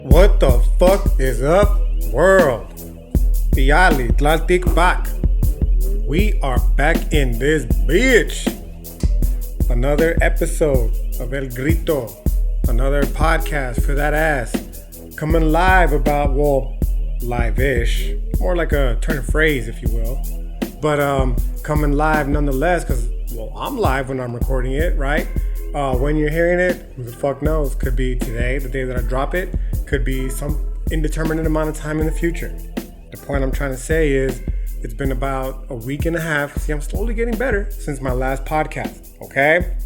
What the fuck is up, world? Tiali, Tlaltic back. We are back in this bitch. Another episode of El Grito. Another podcast for that ass. Coming live about, well, live-ish. More like a turn of phrase, if you will. But coming live nonetheless, because, well, I'm live when I'm recording it, right? When you're hearing it, who the fuck knows? Could be today, the day that I drop it. Could be some indeterminate amount of time in the future. The point I'm trying to say is it's been about a week and a half. See, I'm slowly getting better since my last podcast, okay?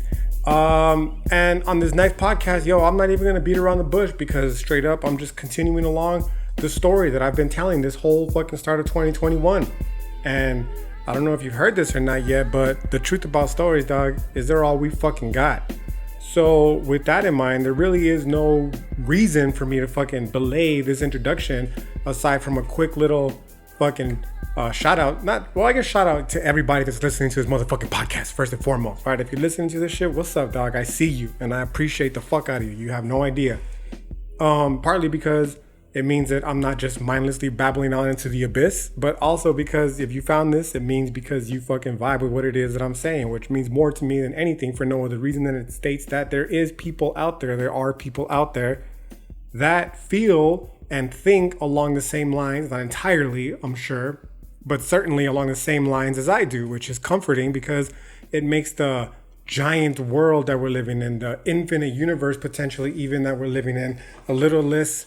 And on this next podcast, I'm not even going to beat around the bush because straight up, I'm just continuing along the story that I've been telling this whole fucking start of 2021. And I don't know if you've heard this or not yet, but the truth about stories, dog, is they're all we fucking got. So with that in mind, there really is no reason for me to fucking belay this introduction aside from a quick little fucking shout out. I guess shout out to everybody that's listening to this motherfucking podcast first and foremost, right? If you're listening to this shit, what's up, dog? I see you and I appreciate the fuck out of you. You have no idea. Partly because it means that I'm not just mindlessly babbling on into the abyss, but also because if you found this, it means because you fucking vibe with what it is that I'm saying, which means more to me than anything for no other reason than it states that there are people out there that feel and think along the same lines, not entirely, I'm sure, but certainly along the same lines as I do, which is comforting because it makes the giant world that we're living in, the infinite universe potentially even that we're living in, a little less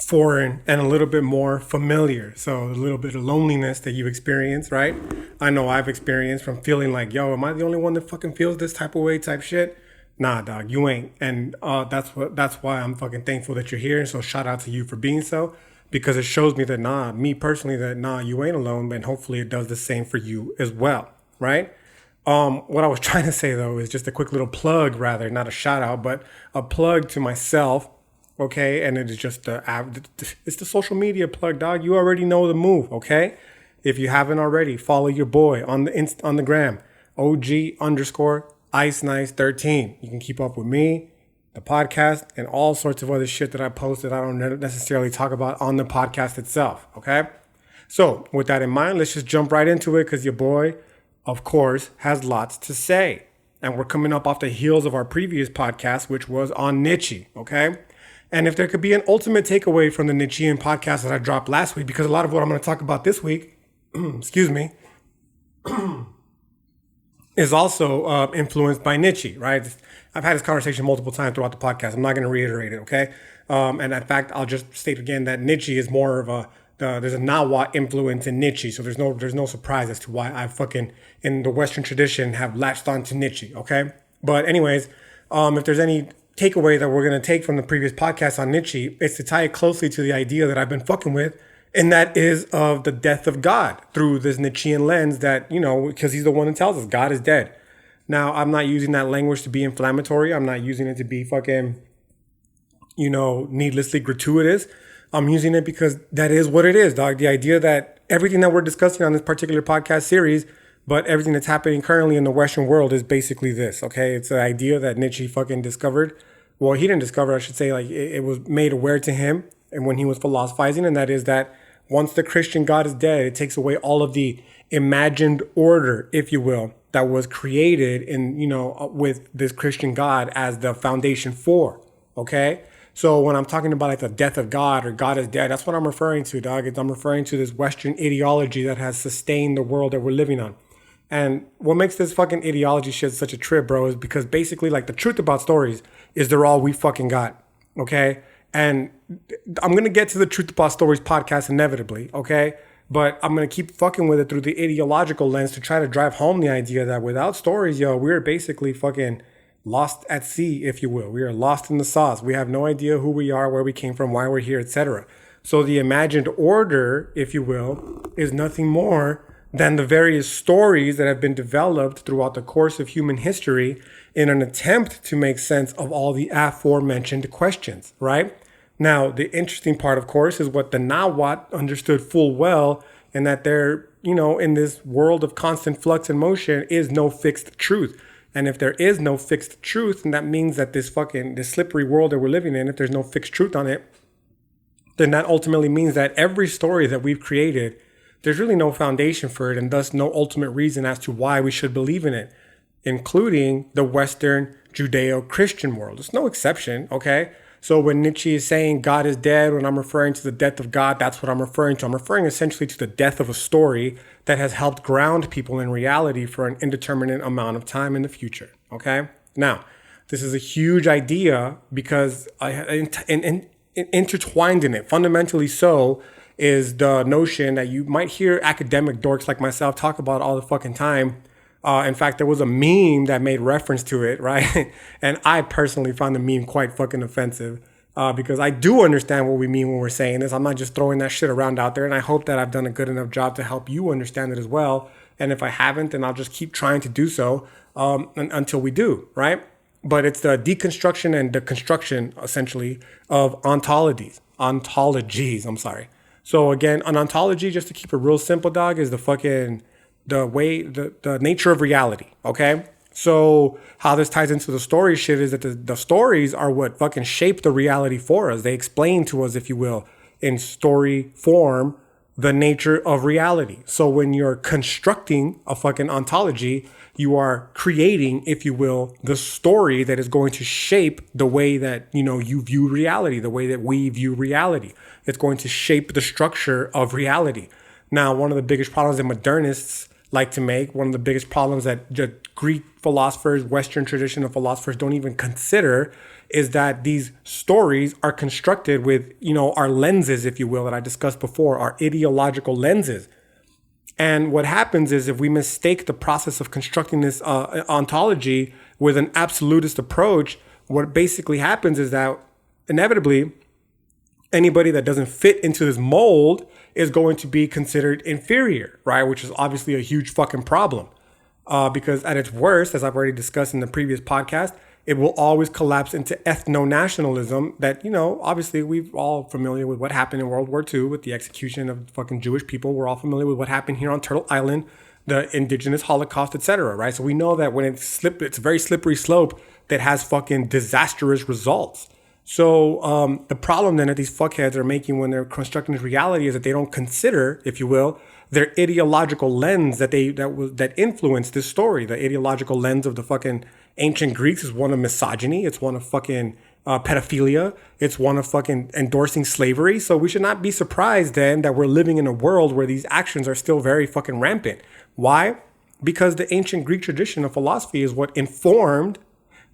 foreign and a little bit more familiar. So a little bit of loneliness that you experience, right? I know I've experienced from feeling like, am I the only one that fucking feels this type of way type shit? Nah, dog, you ain't. And that's why I'm fucking thankful that you're here. And so shout out to you for being so, because it shows me that you ain't alone, and hopefully it does the same for you as well, right? What I was trying to say though is just a quick little plug, rather, not a shout out, but a plug to myself. Okay, and it is just it's the social media plug, dog. You already know the move, okay? If you haven't already, follow your boy on the gram, OG_IceNice13. You can keep up with me, the podcast, and all sorts of other shit that I post that I don't necessarily talk about on the podcast itself, okay? So with that in mind, let's just jump right into it because your boy, of course, has lots to say. And we're coming up off the heels of our previous podcast, which was on Nietzsche, okay? And if there could be an ultimate takeaway from the Nietzschean podcast that I dropped last week, because a lot of what I'm going to talk about this week, excuse me, is also influenced by Nietzsche, right? I've had this conversation multiple times throughout the podcast. I'm not going to reiterate it, okay? And in fact, I'll just state again that Nietzsche is more of there's a Nawa influence in Nietzsche, so there's no surprise as to why I fucking, in the Western tradition, have latched on to Nietzsche, okay? But anyways, if there's any takeaway that we're going to take from the previous podcast on Nietzsche, it's to tie it closely to the idea that I've been fucking with, and that is of the death of God through this Nietzschean lens that, because he's the one that tells us God is dead. Now, I'm not using that language to be inflammatory. I'm not using it to be fucking, needlessly gratuitous. I'm using it because that is what it is, dog. The idea that everything that we're discussing on this particular podcast series, but everything that's happening currently in the Western world is basically this, okay? It's the idea that Nietzsche fucking discovered. Well, he didn't discover, I should say, like it was made aware to him and when he was philosophizing, and that is that once the Christian God is dead, it takes away all of the imagined order, if you will, that was created in, with this Christian God as the foundation for, okay? So when I'm talking about like the death of God or God is dead, that's what I'm referring to, dog. I'm referring to this Western ideology that has sustained the world that we're living on. And what makes this fucking ideology shit such a trip, bro, is because basically, like, the truth about stories is they're all we fucking got, okay? And I'm going to get to the Truth About Stories podcast inevitably, okay? But I'm going to keep fucking with it through the ideological lens to try to drive home the idea that without stories, we're basically fucking lost at sea, if you will. We are lost in the sauce. We have no idea who we are, where we came from, why we're here, etc. So the imagined order, if you will, is nothing more than the various stories that have been developed throughout the course of human history in an attempt to make sense of all the aforementioned questions, right? Now, the interesting part, of course, is what the Nawat understood full well, and that there, in this world of constant flux and motion is no fixed truth. And if there is no fixed truth, and that means that this slippery world that we're living in, if there's no fixed truth on it, then that ultimately means that every story that we've created, there's really no foundation for it, and thus no ultimate reason as to why we should believe in it, including the Western Judeo-Christian world. It's no exception, okay? So when Nietzsche is saying God is dead, when I'm referring to the death of God, that's what I'm referring to. I'm referring essentially to the death of a story that has helped ground people in reality for an indeterminate amount of time in the future, okay? Now, this is a huge idea because intertwined in it, fundamentally so, is the notion that you might hear academic dorks like myself talk about all the fucking time. In fact, there was a meme that made reference to it, right? And I personally found the meme quite fucking offensive because I do understand what we mean when we're saying this. I'm not just throwing that shit around out there. And I hope that I've done a good enough job to help you understand it as well. And if I haven't, then I'll just keep trying to do so until we do, right? But it's the deconstruction and the construction, essentially, of ontologies. So again, an ontology, just to keep it real simple, dog, is the nature of reality, okay? So how this ties into the story shit is that the stories are what fucking shape the reality for us. They explain to us, if you will, in story form, the nature of reality. So when you're constructing a fucking ontology, you are creating, if you will, the story that is going to shape the way that, you view reality, the way that we view reality. It's going to shape the structure of reality. Now, one of the biggest problems that modernists like to make, one of the biggest problems that Greek philosophers, Western tradition of philosophers don't even consider, is that these stories are constructed with, our lenses, if you will, that I discussed before, our ideological lenses. And what happens is if we mistake the process of constructing this ontology with an absolutist approach, what basically happens is that inevitably anybody that doesn't fit into this mold is going to be considered inferior, right? Which is obviously a huge fucking problem. Because at its worst, as I've already discussed in the previous podcast, it will always collapse into ethno-nationalism that, obviously we're all familiar with what happened in World War II with the execution of fucking Jewish people. We're all familiar with what happened here on Turtle Island, the indigenous Holocaust, etc., right? So we know that when it's a very slippery slope that has fucking disastrous results. So the problem then that these fuckheads are making when they're constructing this reality is that they don't consider, if you will, their ideological lens that influenced this story. The ideological lens of the fucking ancient Greeks is one of misogyny. It's one of fucking pedophilia. It's one of fucking endorsing slavery. So we should not be surprised then that we're living in a world where these actions are still very fucking rampant. Why? Because the ancient Greek tradition of philosophy is what informed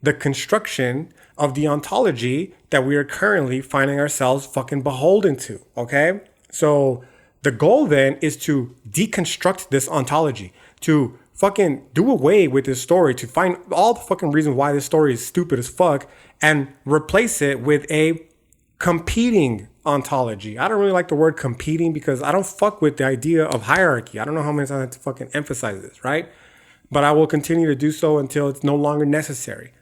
the construction of the ontology that we are currently finding ourselves fucking beholden to, okay? So the goal then is to deconstruct this ontology, to fucking do away with this story, to find all the fucking reasons why this story is stupid as fuck and replace it with a competing ontology. I don't really like the word competing because I don't fuck with the idea of hierarchy. I don't know how many times I have to fucking emphasize this, right? But I will continue to do so until it's no longer necessary.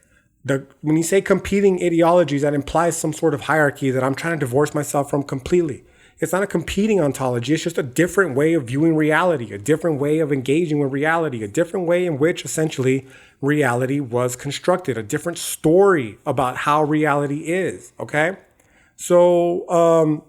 When you say competing ideologies, that implies some sort of hierarchy that I'm trying to divorce myself from completely. It's not a competing ontology. It's just a different way of viewing reality, a different way of engaging with reality, a different way in which essentially reality was constructed, a different story about how reality is, okay? So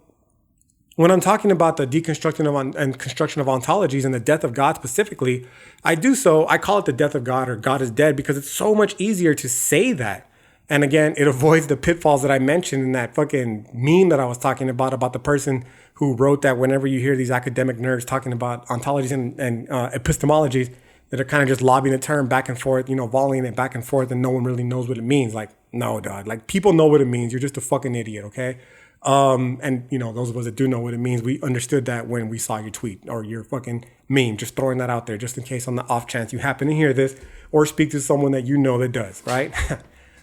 when I'm talking about the deconstruction and construction of ontologies and the death of God specifically, I call it the death of God or God is dead because it's so much easier to say that. And again, it avoids the pitfalls that I mentioned in that fucking meme that I was talking about the person who wrote that whenever you hear these academic nerds talking about ontologies and epistemologies, that are kind of just lobbing the term back and forth, volleying it back and forth, and no one really knows what it means. Like, no, dog. Like, people know what it means. You're just a fucking idiot, okay? And those of us that do know what it means, we understood that when we saw your tweet or your fucking meme. Just throwing that out there, just in case on the off chance you happen to hear this or speak to someone that you know that does, right?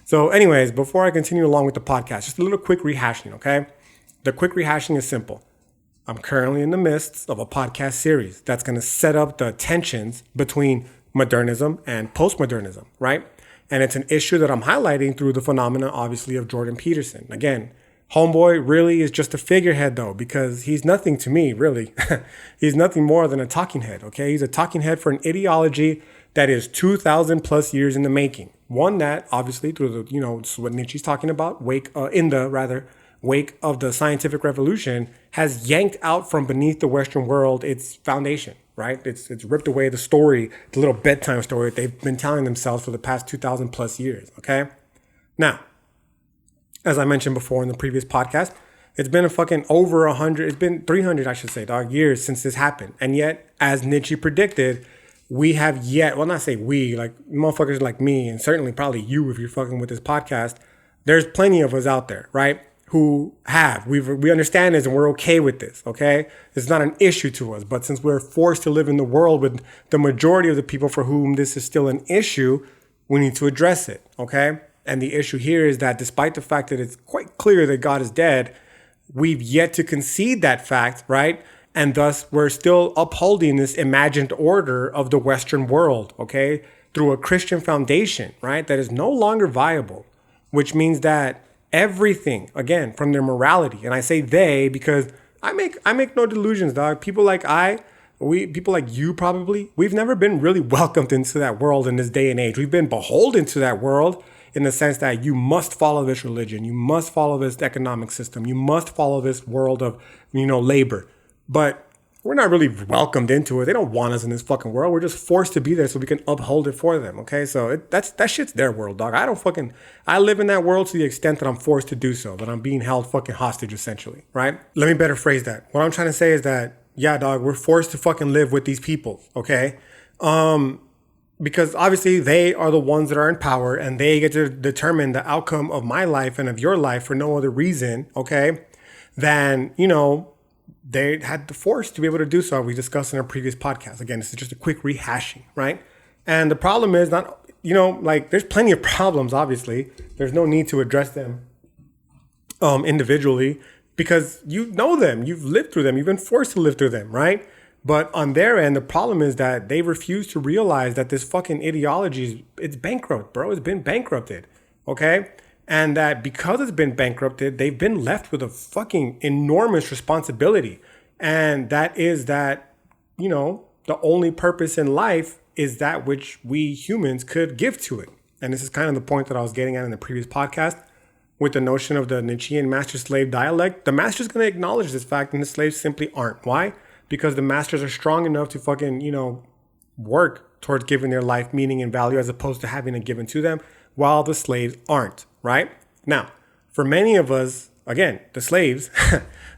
So anyways, before I continue along with the podcast, just a little quick rehashing, okay? The quick rehashing is simple. I'm currently in the midst of a podcast series that's going to set up the tensions between modernism and postmodernism, right? And it's an issue that I'm highlighting through the phenomena, obviously, of Jordan Peterson. Again, homeboy really is just a figurehead, though, because he's nothing to me, really. He's nothing more than a talking head, okay? He's a talking head for an ideology that is 2,000 plus years in the making. One that obviously through the, this is what Nietzsche's talking about, wake of the scientific revolution, has yanked out from beneath the Western world its foundation, right? It's ripped away the story, the little bedtime story that they've been telling themselves for the past 2,000 plus years, okay? Now, as I mentioned before in the previous podcast, it's been a fucking over 100, it's been 300, I should say, years since this happened. And yet, as Nietzsche predicted, we have yet, well, not say we, like motherfuckers like me, and certainly probably you if you're fucking with this podcast, there's plenty of us out there, right? Who we understand this and we're okay with this, okay? It's not an issue to us, but since we're forced to live in the world with the majority of the people for whom this is still an issue, we need to address it, okay? And the issue here is that despite the fact that it's quite clear that God is dead, we've yet to concede that fact, right? And thus we're still upholding this imagined order of the Western world, okay? Through a Christian foundation, right? That is no longer viable, which means that everything, again, from their morality, and I say they because I make no delusions, dog. People like people like you probably, we've never been really welcomed into that world in this day and age. We've been beholden to that world in the sense that you must follow this religion, you must follow this economic system, you must follow this world of, labor. But we're not really welcomed into it. They don't want us in this fucking world. We're just forced to be there so we can uphold it for them. Okay, so that shit's their world, dog. I live in that world to the extent that I'm forced to do so, that I'm being held fucking hostage essentially, right? Let me better phrase that. What I'm trying to say is that, yeah, dog, we're forced to fucking live with these people, okay? Because obviously they are the ones that are in power and they get to determine the outcome of my life and of your life for no other reason, okay, than, they had the force to be able to do so. We discussed in our previous podcast. Again, this is just a quick rehashing, right? And the problem is not, there's plenty of problems, obviously. There's no need to address them individually because you know them. You've lived through them. You've been forced to live through them, right? But on their end, the problem is that they refuse to realize that this fucking ideology it's bankrupt, bro. It's been bankrupted, okay? And that because it's been bankrupted, they've been left with a fucking enormous responsibility. And that is that, the only purpose in life is that which we humans could give to it. And this is kind of the point that I was getting at in the previous podcast with the notion of the Nietzschean master-slave dialect. The master's going to acknowledge this fact and the slaves simply aren't. Why? Because the masters are strong enough to fucking, work towards giving their life meaning and value as opposed to having it given to them, while the slaves aren't, right? Now, for many of us, again, the slaves,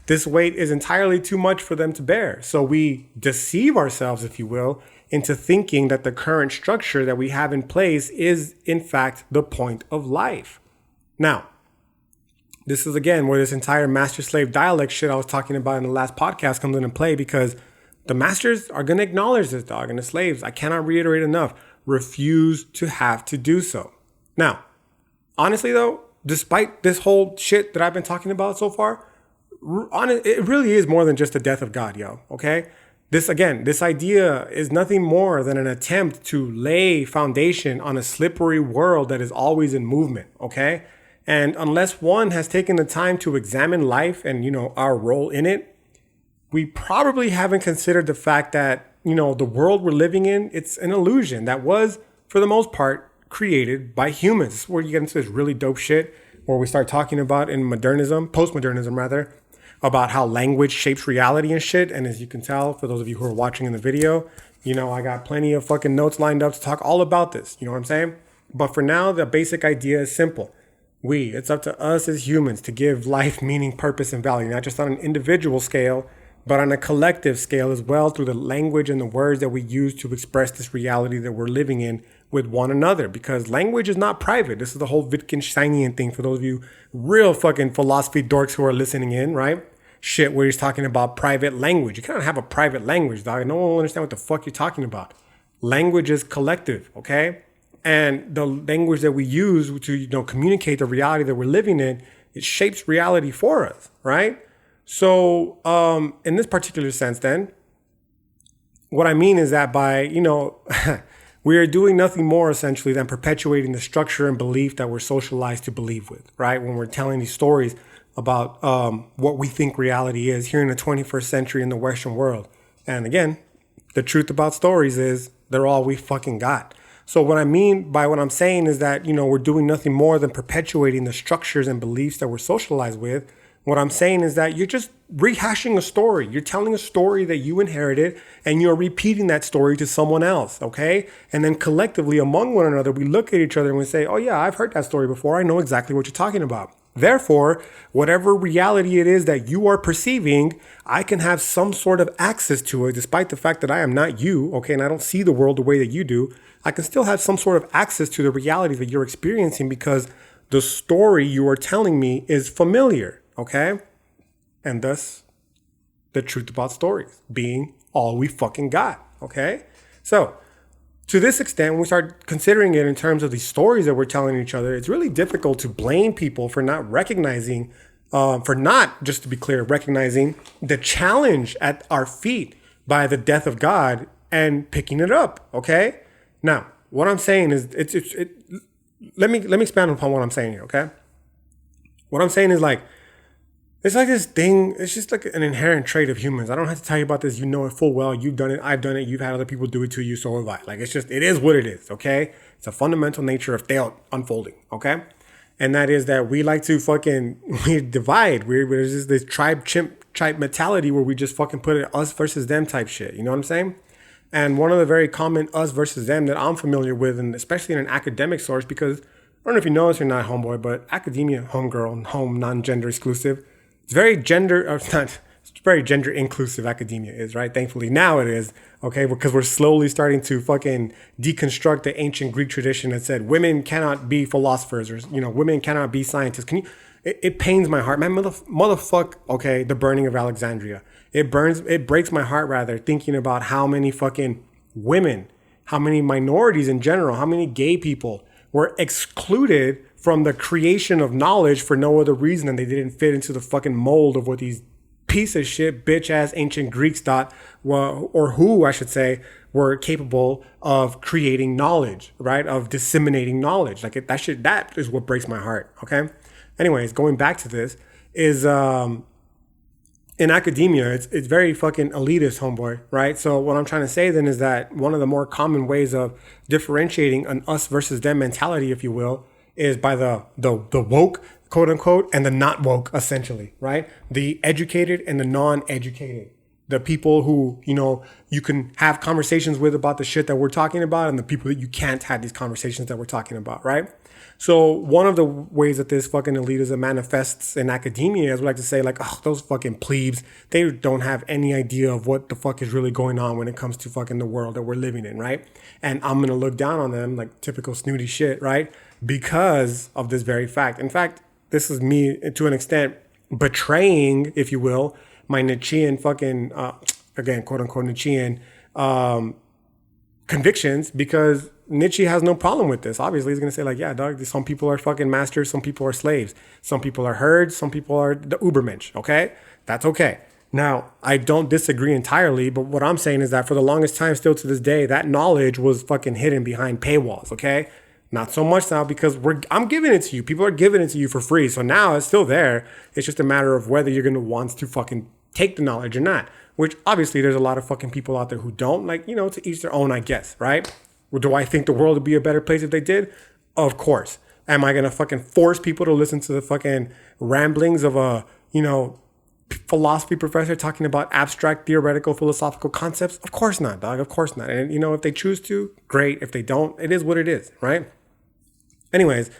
this weight is entirely too much for them to bear. So we deceive ourselves, if you will, into thinking that the current structure that we have in place is, in fact, the point of life. Now, this is, again, where this entire master-slave dialect shit I was talking about in the last podcast comes into play because the masters are going to acknowledge this, dog, and the slaves, I cannot reiterate enough, refuse to have to do so. Now, honestly, though, despite this whole shit that I've been talking about so far, it really is more than just the death of God, yo, okay? This idea is nothing more than an attempt to lay foundation on a slippery world that is always in movement, okay? And unless one has taken the time to examine life and, our role in it, we probably haven't considered the fact that, the world we're living in, it's an illusion that was, for the most part, created by humans. This is where you get into this really dope shit where we start talking about in postmodernism rather, about how language shapes reality and shit. And as you can tell, for those of you who are watching in the video, I got plenty of fucking notes lined up to talk all about this. You know what I'm saying? But for now, the basic idea is simple. It's up to us as humans to give life meaning, purpose, and value, not just on an individual scale, but on a collective scale as well through the language and the words that we use to express this reality that we're living in with one another. Because language is not private. This is the whole Wittgensteinian thing for those of you real fucking philosophy dorks who are listening in, right? Shit where he's talking about private language. You cannot have a private language, dog. No one will understand what the fuck you're talking about. Language is collective, okay? And the language that we use to, communicate the reality that we're living in, it shapes reality for us, right? So, in this particular sense, then, what I mean is that by, we are doing nothing more essentially than perpetuating the structure and belief that we're socialized to believe with, right? When we're telling these stories about what we think reality is here in the 21st century in the Western world. And again, the truth about stories is They're all we fucking got. So what I mean by what I'm saying is that, we're doing nothing more than perpetuating the structures and beliefs that we're socialized with. What I'm saying is that you're just rehashing a story. You're telling a story that you inherited and you're repeating that story to someone else, okay? And then collectively among one another, we look at each other and we say, oh yeah, I've heard that story before. I know exactly what you're talking about. Therefore, whatever reality it is that you are perceiving, I can have some sort of access to it, despite the fact that I am not you, okay? And I don't see the world the way that you do. I can still have some sort of access to the reality that you're experiencing because the story you are telling me is familiar, okay? And thus, the truth about stories being all we fucking got, okay? So, to this extent, when we start considering it in terms of these stories that we're telling each other, it's really difficult to blame people for not recognizing, just to be clear, recognizing the challenge at our feet by the death of God and picking it up, okay? Now, what I'm saying is, let me expand upon what I'm saying here, okay? What I'm saying is it's like this thing, it's just like an inherent trait of humans. I don't have to tell you about this. You know it full well. You've done it. I've done it. You've had other people do it to you. So have I. It is what it is. Okay. It's a fundamental nature of thought unfolding. Okay. And that is that we like to we divide. There's just this tribe mentality where we just fucking put it us versus them type shit. You know what I'm saying? And one of the very common us versus them that I'm familiar with, and especially in an academic source, because I don't know if you know this or not, homeboy, but academia, homegirl, home, non-gender exclusive. It's very it's very gender inclusive academia is, right? Thankfully now it is, okay? Because we're slowly starting to fucking deconstruct the ancient Greek tradition that said women cannot be philosophers or, women cannot be scientists. It pains my heart. Man, motherfuck, okay, the burning of Alexandria. It breaks my heart rather thinking about how many fucking women, how many minorities in general, how many gay people were excluded from the creation of knowledge for no other reason than they didn't fit into the fucking mold of what these piece of shit, bitch ass ancient Greeks thought, or who I should say, were capable of creating knowledge, right? Of disseminating knowledge. That is what breaks my heart. Okay. Anyways, going back to this is, in academia, it's very fucking elitist, homeboy, right? So what I'm trying to say then is that one of the more common ways of differentiating an us versus them mentality, if you will, is by the woke, quote unquote, and the not woke, essentially, right? The educated and the non-educated. The people who, you can have conversations with about the shit that we're talking about, and the people that you can't have these conversations that we're talking about, right? So one of the ways that this fucking elitism manifests in academia is we like to say those fucking plebes, they don't have any idea of what the fuck is really going on when it comes to fucking the world that we're living in, right? And I'm going to look down on them like typical snooty shit, right? Because of this very fact. In fact, this is me to an extent betraying, if you will, my Nietzschean fucking, again, quote unquote Nietzschean convictions, because Nietzsche has no problem with this. Obviously, he's going to say yeah, dog, some people are fucking masters, some people are slaves, some people are herds, some people are the Ubermensch, okay? That's okay. Now, I don't disagree entirely, but what I'm saying is that for the longest time, still to this day, that knowledge was fucking hidden behind paywalls, okay? Not so much now because I'm giving it to you. People are giving it to you for free. So now it's still there. It's just a matter of whether you're going to want to fucking take the knowledge or not, which obviously there's a lot of fucking people out there who don't, to each their own, I guess, right? Well, do I think the world would be a better place if they did? Of course. Am I going to fucking force people to listen to the fucking ramblings of a, philosophy professor talking about abstract theoretical philosophical concepts? Of course not, dog. Of course not. And, if they choose to, great. If they don't, it is what it is, right? Anyways,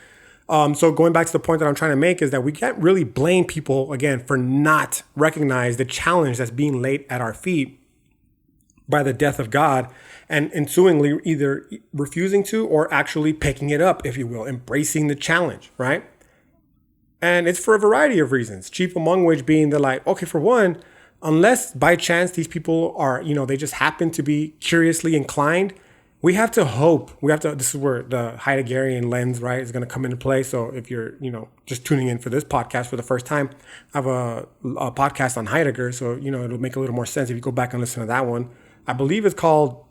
so going back to the point that I'm trying to make is that we can't really blame people, again, for not recognize the challenge that's being laid at our feet by the death of God, and ensuingly either refusing to or actually picking it up, if you will, embracing the challenge, right? And it's for a variety of reasons, chief among which being that okay, for one, unless by chance these people are, they just happen to be curiously inclined, we have to hope. This is where the Heideggerian lens, right, is going to come into play. So if you're, just tuning in for this podcast for the first time, I have a podcast on Heidegger. So, it'll make a little more sense if you go back and listen to that one. I believe it's called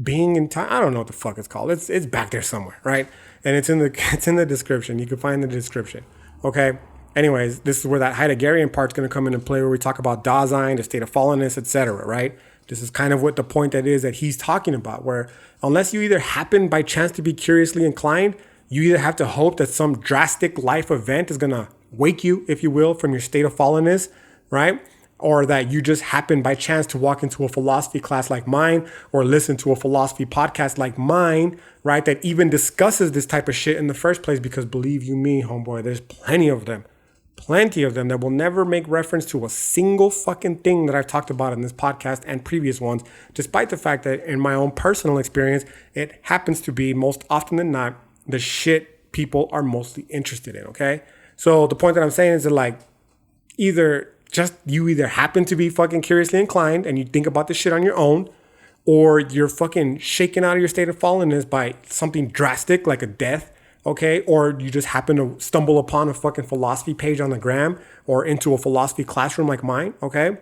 Being in Time. I don't know what the fuck it's called. It's back there somewhere, right? And it's in the description. You can find the description. Okay. Anyways, this is where that Heideggerian part's going to come into play, where we talk about Dasein, the state of fallenness, etc., right? This is kind of what the point that is that he's talking about, where unless you either happen by chance to be curiously inclined, you either have to hope that some drastic life event is going to wake you, if you will, from your state of fallenness, right? Or that you just happen by chance to walk into a philosophy class like mine or listen to a philosophy podcast like mine, right? That even discusses this type of shit in the first place, because believe you me, homeboy, there's plenty of them that will never make reference to a single fucking thing that I've talked about in this podcast and previous ones, despite the fact that in my own personal experience, it happens to be most often than not the shit people are mostly interested in, okay? So the point that I'm saying is that like you either happen to be fucking curiously inclined and you think about this shit on your own, or you're fucking shaken out of your state of fallenness by something drastic like a death, okay? Or you just happen to stumble upon a fucking philosophy page on the gram or into a philosophy classroom like mine, okay?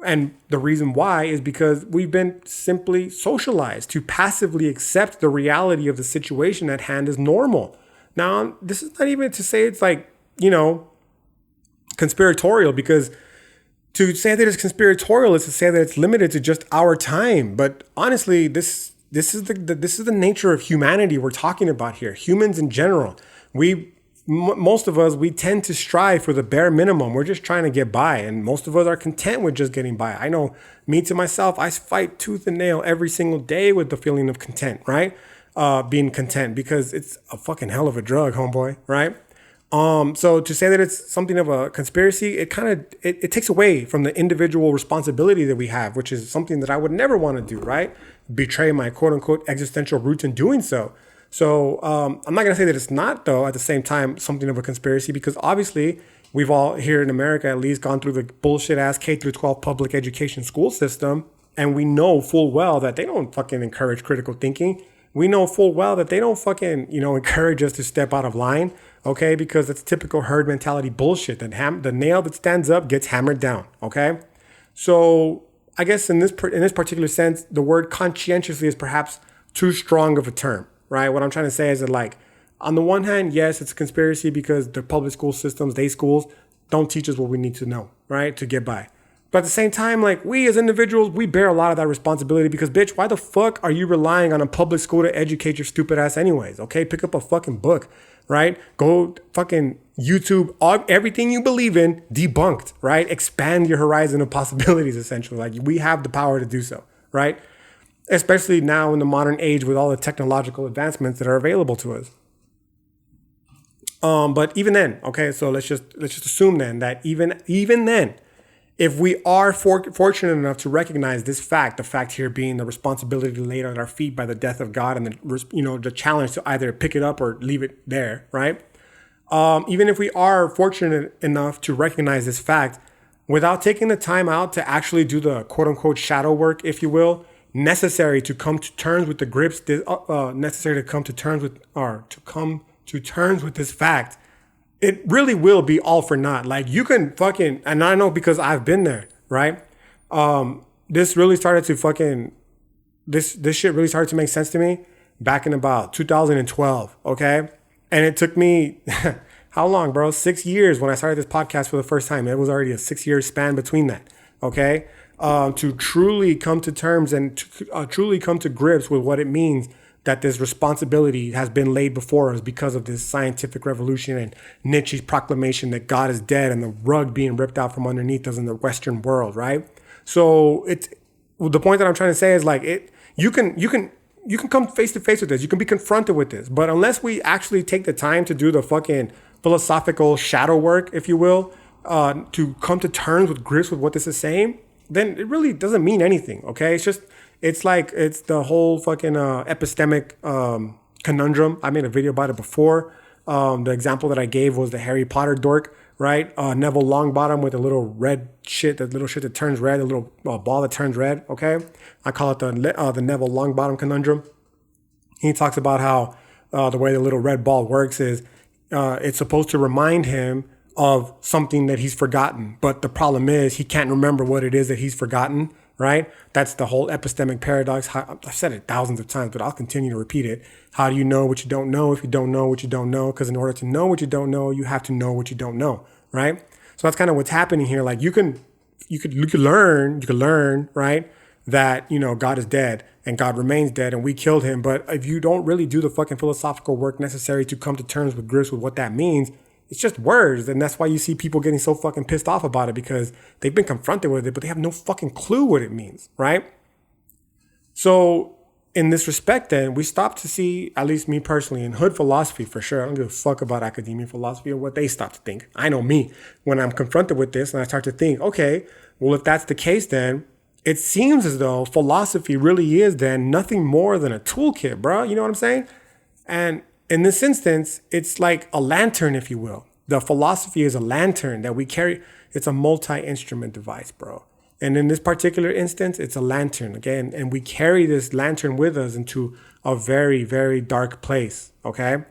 And the reason why is because we've been simply socialized to passively accept the reality of the situation at hand as normal. Now, this is not even to say it's like, conspiratorial, because to say that it's conspiratorial is to say that it's limited to just our time. But honestly, this is the nature of humanity we're talking about here. Humans in general, most of us, we tend to strive for the bare minimum. We're just trying to get by, and most of us are content with just getting by. I know, me to myself, I fight tooth and nail every single day with the feeling of content, right? Being content, because it's a fucking hell of a drug, homeboy, right? So to say that it's something of a conspiracy, it takes away from the individual responsibility that we have, which is something that I would never want to do, right? Betray my quote unquote existential roots in doing so. So I'm not going to say that it's not, though, at the same time, something of a conspiracy, because obviously we've all here in America at least gone through the bullshit ass K through 12 public education school system. And we know full well that they don't fucking encourage critical thinking. We know full well that they don't fucking, encourage us to step out of line, okay? Because it's typical herd mentality bullshit. That the nail that stands up gets hammered down, okay? So I guess in this particular sense, the word conscientiously is perhaps too strong of a term, right? What I'm trying to say is that, like, on the one hand, yes, it's a conspiracy because the public school systems, day schools, don't teach us what we need to know, right, to get by. But at the same time, like, we as individuals, we bear a lot of that responsibility because, bitch, why the fuck are you relying on a public school to educate your stupid ass anyways? Okay, pick up a fucking book, right? Go fucking YouTube everything you believe in debunked, right? Expand your horizon of possibilities, essentially. Like, we have the power to do so, right? Especially now in the modern age with all the technological advancements that are available to us. But even then, okay, so let's just assume then that even then, if we are fortunate enough to recognize this fact, the fact here being the responsibility laid at our feet by the death of God and the challenge to either pick it up or leave it there, right? Even if we are fortunate enough to recognize this fact, without taking the time out to actually do the quote unquote shadow work, if you will, necessary to come to terms with the grips, necessary to come to terms with this fact, it really will be all for naught. Like, you can fucking, and I know because I've been there, right? This really started to fucking, this shit really started to make sense to me back in about 2012, okay? And it took me, how long, bro? 6 years when I started this podcast for the first time. It was already a 6-year span between that, okay? To truly come to terms and to truly come to grips with what it means that this responsibility has been laid before us because of this scientific revolution and Nietzsche's proclamation that God is dead and the rug being ripped out from underneath us in the Western world, right? So the point that I'm trying to say is, like, you can come face to face with this. You can be confronted with this. But unless we actually take the time to do the fucking philosophical shadow work, if you will, to come to terms with grips with what this is saying, then it really doesn't mean anything, okay? It's the whole fucking epistemic conundrum. I made a video about it before. The example that I gave was the Harry Potter dork, right? Neville Longbottom with a little red shit, that little shit that turns red, a little ball that turns red, okay? I call it the Neville Longbottom conundrum. He talks about how the way the little red ball works is it's supposed to remind him of something that he's forgotten. But the problem is he can't remember what it is that he's forgotten, right? That's the whole epistemic paradox. I've said it thousands of times, but I'll continue to repeat it. How do you know what you don't know if you don't know what you don't know? Because in order to know what you don't know, you have to know what you don't know, right? So that's kind of what's happening here. Like, you can learn, right? that, God is dead and God remains dead and we killed him. But if you don't really do the fucking philosophical work necessary to come to terms with grips with what that means, it's just words. And that's why you see people getting so fucking pissed off about it, because they've been confronted with it, but they have no fucking clue what it means, right? So in this respect, then, we stop to see, at least me personally, in hood philosophy for sure. I don't give a fuck about academia philosophy or what they stop to think. I know me. When I'm confronted with this and I start to think, okay, well, if that's the case, then it seems as though philosophy really is then nothing more than a toolkit, bro. You know what I'm saying? And in this instance, it's like a lantern, if you will. The philosophy is a lantern that we carry. It's a multi-instrument device, bro. And in this particular instance, it's a lantern, okay? And we carry this lantern with us into a very, very dark place, okay?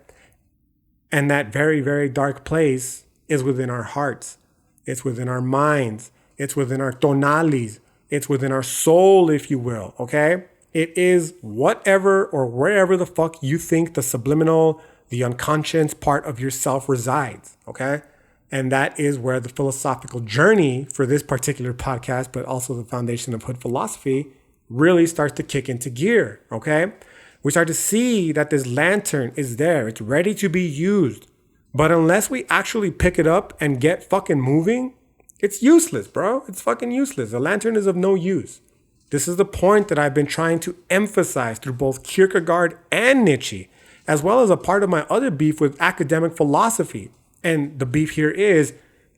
And that very, very dark place is within our hearts. It's within our minds. It's within our tonales. It's within our soul, if you will, okay? It is whatever or wherever the fuck you think the subliminal, the unconscious part of yourself resides, okay? And that is where the philosophical journey for this particular podcast, but also the foundation of hood philosophy, really starts to kick into gear, okay? We start to see that this lantern is there. It's ready to be used. But unless we actually pick it up and get fucking moving, it's useless, bro. It's fucking useless. The lantern is of no use. This is the point that I've been trying to emphasize through both Kierkegaard and Nietzsche, as well as a part of my other beef with academic philosophy. And the beef here is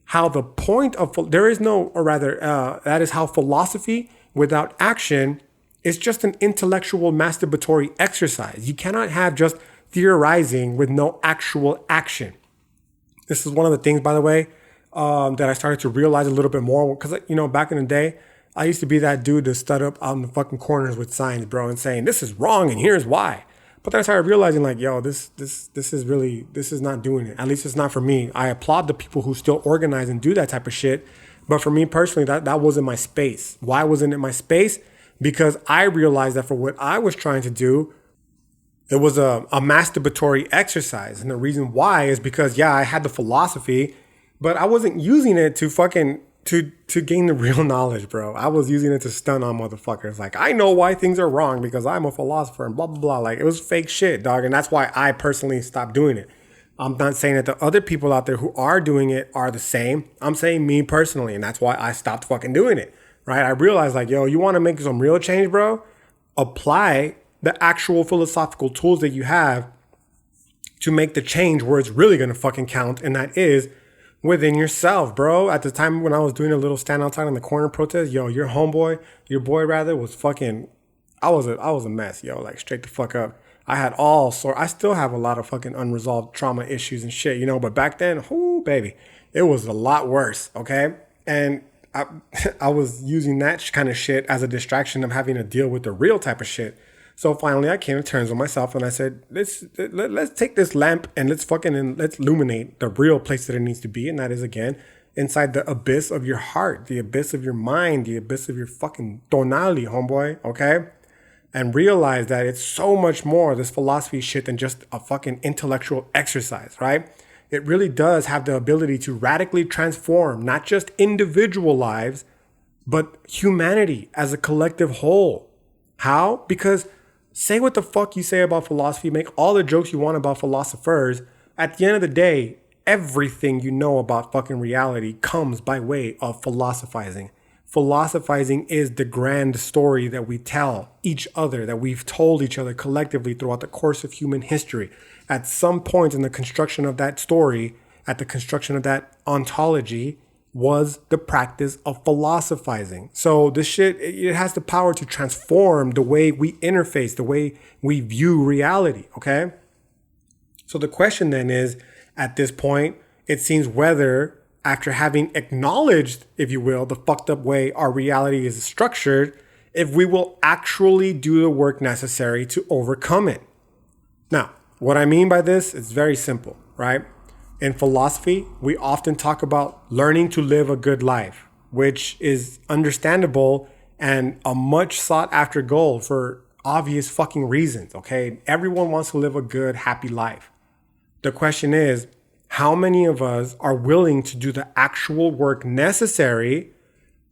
how the point of, that is how philosophy without action is just an intellectual masturbatory exercise. You cannot have just theorizing with no actual action. This is one of the things, by the way, that I started to realize a little bit more. Because, back in the day, I used to be that dude to stud up out in the fucking corners with signs, bro, and saying, this is wrong and here's why. But then I started realizing, like, yo, this is not doing it. At least it's not for me. I applaud the people who still organize and do that type of shit. But for me personally, that wasn't my space. Why wasn't it my space? Because I realized that for what I was trying to do, it was a masturbatory exercise. And the reason why is because, I had the philosophy, but I wasn't using it to fucking to gain the real knowledge, bro. I was using it to stun on motherfuckers. Like, I know why things are wrong because I'm a philosopher and blah, blah, blah. Like, it was fake shit, dog. And that's why I personally stopped doing it. I'm not saying that the other people out there who are doing it are the same. I'm saying me personally. And that's why I stopped fucking doing it, right? I realized, like, yo, you want to make some real change, bro? Apply the actual philosophical tools that you have to make the change where it's really going to fucking count. And that is within yourself, bro. At the time when I was doing a little stand outside in the corner protest, yo, your boy was fucking, I was a mess, yo, like straight the fuck up. I had I still have a lot of fucking unresolved trauma issues and shit, but back then, whoo, baby, it was a lot worse, okay? And I was using that kind of shit as a distraction of having to deal with the real type of shit. So finally, I came to terms with myself and I said, let's take this lamp and let's illuminate the real place that it needs to be. And that is, again, inside the abyss of your heart, the abyss of your mind, the abyss of your fucking tonali, homeboy, okay? And realize that it's so much more, this philosophy shit, than just a fucking intellectual exercise, right? It really does have the ability to radically transform not just individual lives, but humanity as a collective whole. How? Because say what the fuck you say about philosophy, make all the jokes you want about philosophers. At the end of the day, everything you know about fucking reality comes by way of philosophizing. Philosophizing is the grand story that we tell each other, that we've told each other collectively throughout the course of human history. At some point in the construction of that story, at the construction of that ontology, was the practice of philosophizing. So this shit, it has the power to transform the way we interface, the way we view reality, okay? So the question then is, at this point, it seems whether, after having acknowledged, if you will, the fucked up way our reality is structured, if we will actually do the work necessary to overcome it. Now, what I mean by this is very simple, right? In philosophy, we often talk about learning to live a good life, which is understandable and a much sought after goal for obvious fucking reasons, okay? Everyone wants to live a good, happy life. The question is, how many of us are willing to do the actual work necessary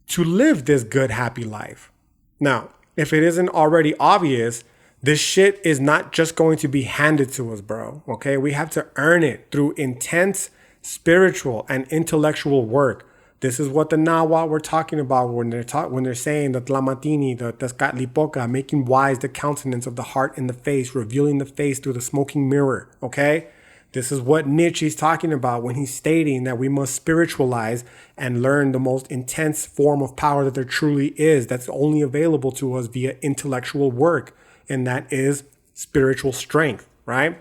to live this good, happy life? Now, if it isn't already obvious, this shit is not just going to be handed to us, bro. Okay? We have to earn it through intense spiritual and intellectual work. This is what the Nawa were talking about when they're saying the Tlamatini, the Tezcatlipoca, making wise the countenance of the heart and the face, revealing the face through the smoking mirror. Okay? This is what Nietzsche's talking about when he's stating that we must spiritualize and learn the most intense form of power that there truly is, that's only available to us via intellectual work, and that is spiritual strength, right?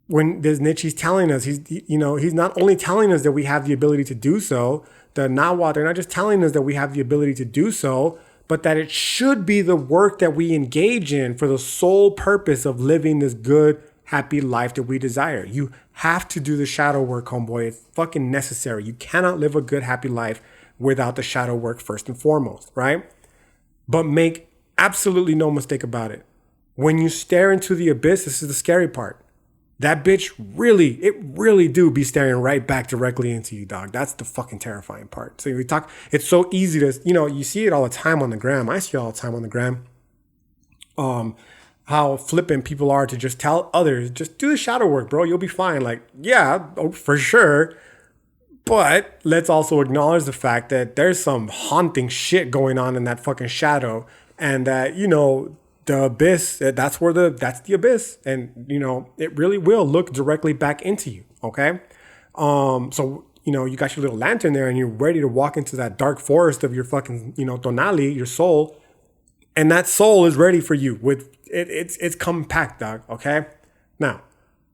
When there's Nietzsche's telling us, he's not only telling us that we have the ability to do so, the Nawa, they're not just telling us that we have the ability to do so, but that it should be the work that we engage in for the sole purpose of living this good, happy life that we desire. You have to do the shadow work, homeboy. It's fucking necessary. You cannot live a good, happy life without the shadow work first and foremost, right? But make absolutely no mistake about it. When you stare into the abyss, this is the scary part. That bitch really do be staring right back directly into you, dog. That's the fucking terrifying part. So it's so easy to, you see it all the time on the gram. I see it all the time on the gram. How flippant people are to just tell others, just do the shadow work, bro. You'll be fine. Like, yeah, for sure. But let's also acknowledge the fact that there's some haunting shit going on in that fucking shadow. And that, the abyss, that's the abyss. And, it really will look directly back into you. Okay. So, you got your little lantern there and you're ready to walk into that dark forest of your fucking, tonali, your soul. And that soul is ready for you with it's compact, dog. Okay. Now,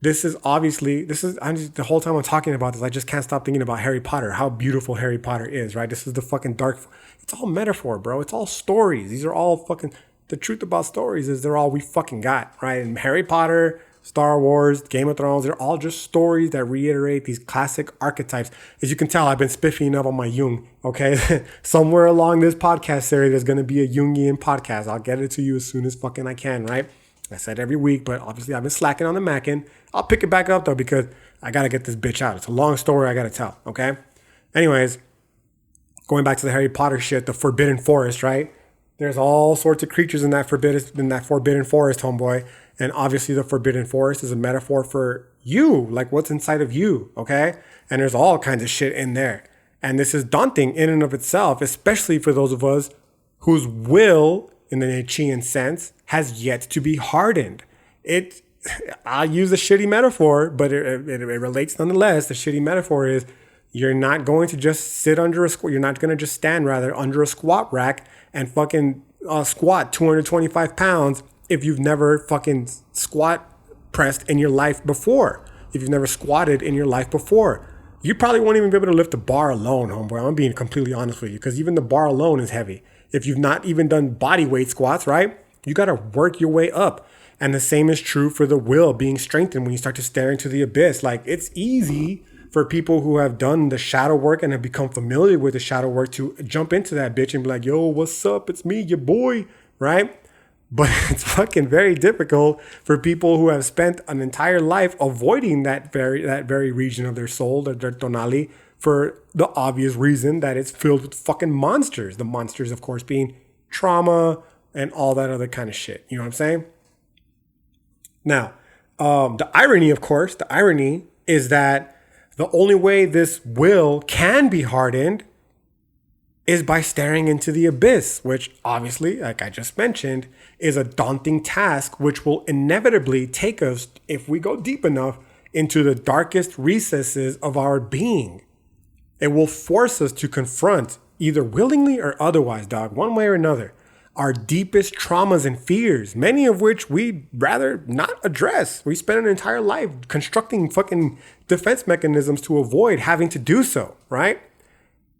the whole time I'm talking about this, I just can't stop thinking about Harry Potter, how beautiful Harry Potter is, right? This is the fucking it's all metaphor, bro. It's all stories. These are all fucking, the truth about stories is they're all we fucking got, right? And Harry Potter, Star Wars, Game of Thrones, they're all just stories that reiterate these classic archetypes. As you can tell, I've been spiffing up on my Jung, okay? Somewhere along this podcast series, there's going to be a Jungian podcast. I'll get it to you as soon as fucking I can, right? I said every week, but obviously I've been slacking on the mackin'. I'll pick it back up, though, because I got to get this bitch out. It's a long story I got to tell, okay? Anyways, going back to the Harry Potter shit, the Forbidden Forest, right? There's all sorts of creatures in that forbidden forest, homeboy. And obviously the Forbidden Forest is a metaphor for you, like what's inside of you, okay? And there's all kinds of shit in there. And this is daunting in and of itself, especially for those of us whose will, in the Nietzschean sense, has yet to be hardened. I'll use a shitty metaphor, but it relates nonetheless. The shitty metaphor is you're not going to just sit under you're not going to just stand under a squat rack and fucking squat 225 pounds if you've never fucking squat pressed in your life before. If you've never squatted in your life before. You probably won't even be able to lift the bar alone, homeboy. I'm being completely honest with you, because even the bar alone is heavy. If you've not even done body weight squats, right? You got to work your way up. And the same is true for the will being strengthened when you start to stare into the abyss. Like, it's easy for people who have done the shadow work and have become familiar with the shadow work to jump into that bitch and be like, yo, what's up? It's me, your boy, right? But it's fucking very difficult for people who have spent an entire life avoiding that very region of their soul, their tonali, for the obvious reason that it's filled with fucking monsters. The monsters, of course, being trauma and all that other kind of shit. You know what I'm saying? Now, the irony is that the only way this will can be hardened is by staring into the abyss, which obviously, like I just mentioned, is a daunting task which will inevitably take us, if we go deep enough, into the darkest recesses of our being. It will force us to confront, either willingly or otherwise, dog, one way or another, our deepest traumas and fears, many of which we'd rather not address. We spend an entire life constructing fucking defense mechanisms to avoid having to do so, right?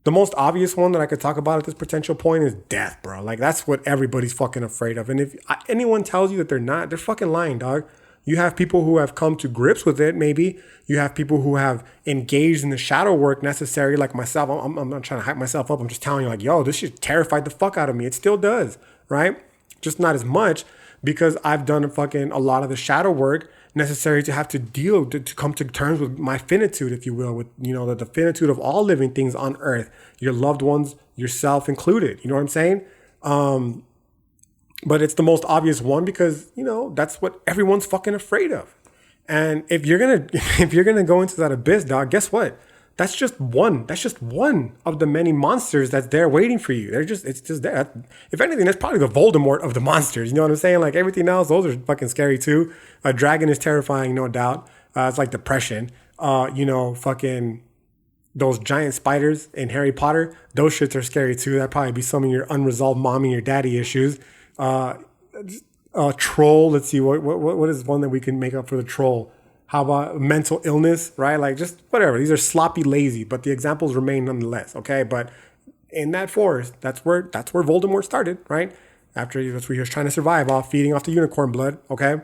The most obvious one that I could talk about at this potential point is death, bro. Like, that's what everybody's fucking afraid of. And if anyone tells you that they're not, they're fucking lying, dog. You have people who have come to grips with it, maybe. You have people who have engaged in the shadow work necessary, like myself. I'm not trying to hype myself up. I'm just telling you, like, yo, this shit terrified the fuck out of me. It still does, right? Just not as much, because I've done a lot of the shadow work necessary to have to to come to terms with my finitude, if you will, with, the finitude of all living things on earth, your loved ones, yourself included. You know what I'm saying? But it's the most obvious one because, that's what everyone's fucking afraid of. And if you're gonna go into that abyss, dog, guess what? That's just one of the many monsters that's there waiting for you. It's just there. If anything, that's probably the Voldemort of the monsters. You know what I'm saying? Like everything else, those are fucking scary too. A dragon is terrifying, no doubt. It's like depression. Fucking those giant spiders in Harry Potter, those shits are scary too. That'd probably be some of your unresolved mommy or daddy issues. Troll. Let's see, what is one that we can make up for the troll? How about mental illness, right? Like just whatever. These are sloppy, lazy, but the examples remain nonetheless. Okay, but in that forest, that's where Voldemort started, right? That's where he was trying to survive feeding off the unicorn blood. Okay,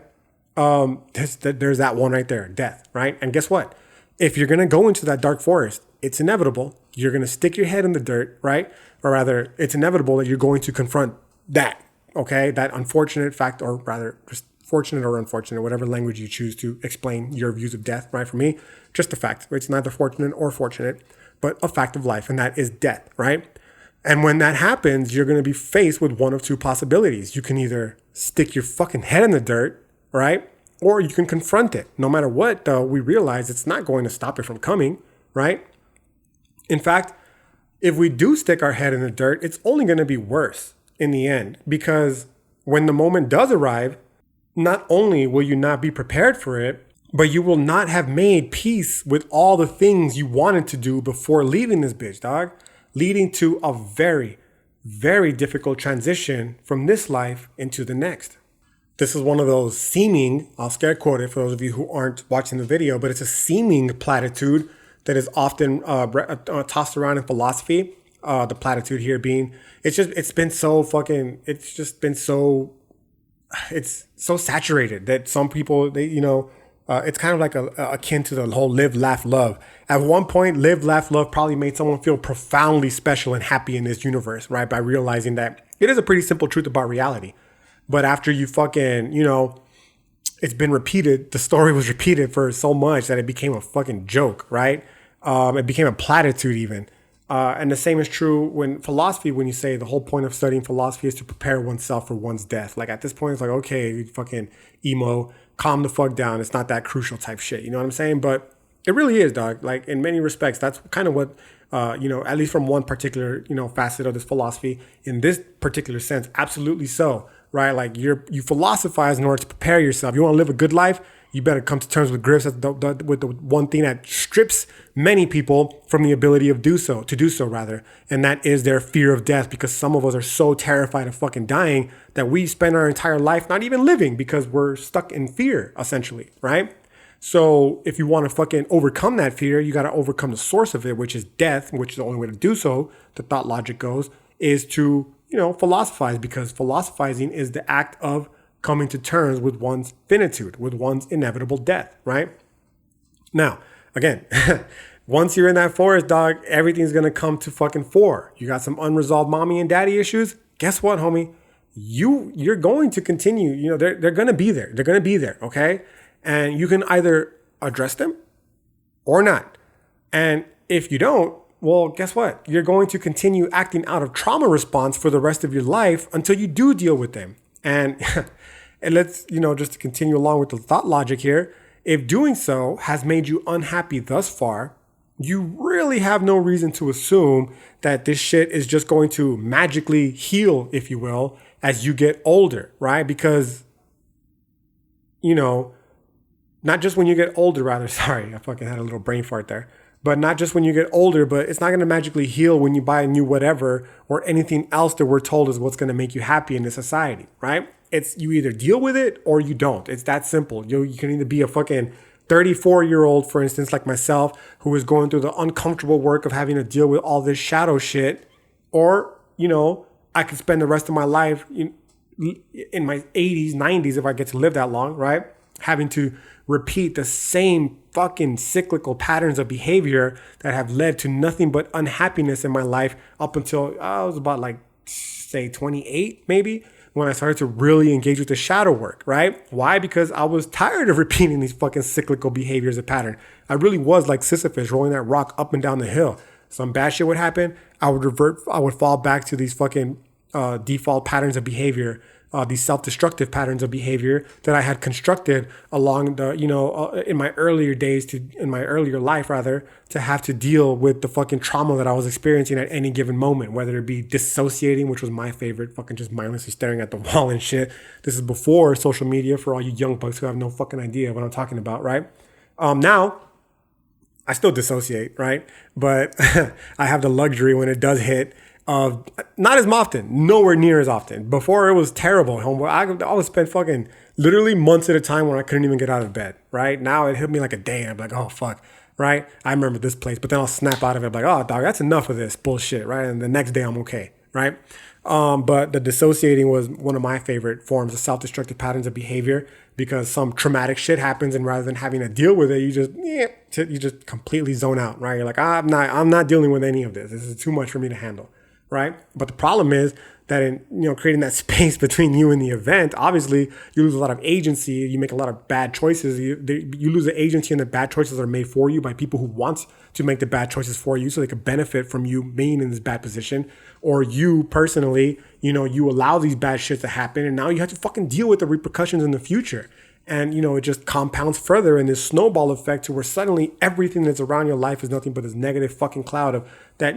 there's that one right there, death, right? And guess what? If you're gonna go into that dark forest, it's inevitable. You're gonna stick your head in the dirt, right? Or rather, it's inevitable that you're going to confront that. Okay, that unfortunate fact, or rather, just fortunate or unfortunate, whatever language you choose to explain your views of death, right? For me, just a fact. It's neither fortunate or fortunate, but a fact of life, and that is death, right? And when that happens, you're going to be faced with one of two possibilities. You can either stick your fucking head in the dirt, right? Or you can confront it. No matter what, though, we realize it's not going to stop it from coming, right? In fact, if we do stick our head in the dirt, it's only going to be worse in the end, because when the moment does arrive, not only will you not be prepared for it, but you will not have made peace with all the things you wanted to do before leaving this bitch, dog, leading to a very, very difficult transition from this life into the next. This is one of those seeming, I'll scare quote it for those of you who aren't watching the video, but it's a seeming platitude that is often tossed around in philosophy. The platitude here being, it's so saturated that some people, it's kind of like akin to the whole live, laugh, love. At one point, live, laugh, love probably made someone feel profoundly special and happy in this universe, right? By realizing that it is a pretty simple truth about reality. But after you fucking, it's been repeated, the story was repeated for so much that it became a fucking joke, right? It became a platitude even. And the same is true when you say the whole point of studying philosophy is to prepare oneself for one's death. Like at this point, it's like, okay, fucking emo, calm the fuck down. It's not that crucial type shit. You know what I'm saying? But it really is, dog. Like in many respects, that's kind of what, at least from one particular, facet of this philosophy in this particular sense, absolutely so, right? Like you philosophize in order to prepare yourself. You want to live a good life? You better come to terms with grips with the one thing that strips many people from the ability to do so, and that is their fear of death, because some of us are so terrified of fucking dying that we spend our entire life not even living because we're stuck in fear, essentially, right? So if you want to fucking overcome that fear, you got to overcome the source of it, which is death, which is the only way to do so, the thought logic goes, is to, philosophize, because philosophizing is the act of coming to terms with one's finitude, with one's inevitable death, right? Now, again, once you're in that forest, dog, everything's going to come to fucking fore. You got some unresolved mommy and daddy issues. Guess what, homie? You're going to continue. They're going to be there. They're going to be there, okay? And you can either address them or not. And if you don't, well, guess what? You're going to continue acting out of trauma response for the rest of your life until you do deal with them. And let's, just to continue along with the thought logic here, if doing so has made you unhappy thus far, you really have no reason to assume that this shit is just going to magically heal, if you will, as you get older, right? Because, not just when you get older, rather, sorry, I fucking had a little brain fart there. But not just when you get older, but it's not going to magically heal when you buy a new whatever or anything else that we're told is what's going to make you happy in this society, right? It's you either deal with it or you don't. It's that simple. You can either be a fucking 34-year-old, for instance, like myself, who is going through the uncomfortable work of having to deal with all this shadow shit, or, I could spend the rest of my life in my 80s, 90s, if I get to live that long, right? Having to repeat the same fucking cyclical patterns of behavior that have led to nothing but unhappiness in my life up until I was about say 28 maybe, when I started to really engage with the shadow work, right? Why? Because I was tired of repeating these fucking cyclical behaviors of pattern. I really was like Sisyphus rolling that rock up and down the hill. Some bad shit would happen. I would fall back to these fucking default patterns of behavior, these self-destructive patterns of behavior that I had constructed along the, in my earlier days, in my earlier life rather, to have to deal with the fucking trauma that I was experiencing at any given moment, whether it be dissociating, which was my favorite, fucking just mindlessly staring at the wall and shit. This is before social media, for all you young bucks who have no fucking idea what I'm talking about, right? Now, I still dissociate, right? But I have the luxury when it does hit of not as often, nowhere near as often. Before it was terrible. I would spend fucking literally months at a time when I couldn't even get out of bed, right? Now it hit me like a day and I'm like, oh fuck, right? I remember this place, but then I'll snap out of it like, oh dog, that's enough of this bullshit, right? And the next day I'm okay, right? But the dissociating was one of my favorite forms of self-destructive patterns of behavior because some traumatic shit happens and rather than having to deal with it, you just completely zone out, right? You're like, I'm not dealing with any of this. This is too much for me to handle. Right. But the problem is that in, creating that space between you and the event, obviously you lose a lot of agency. You make a lot of bad choices. You lose the agency and the bad choices are made for you by people who want to make the bad choices for you so they could benefit from you being in this bad position. Or you personally, you allow these bad shits to happen and now you have to fucking deal with the repercussions in the future. And, it just compounds further in this snowball effect to where suddenly everything that's around your life is nothing but this negative fucking cloud of that,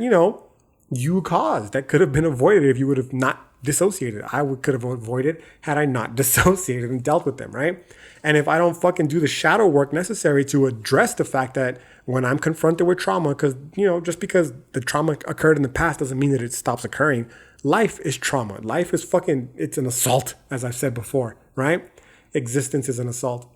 you caused that could have been avoided if you would have not dissociated. Could have avoided had I not dissociated and dealt with them, right? And if I don't fucking do the shadow work necessary to address the fact that when I'm confronted with trauma, because, just because the trauma occurred in the past doesn't mean that it stops occurring. Life is trauma. Life is it's an assault, as I've said before, right? Existence is an assault.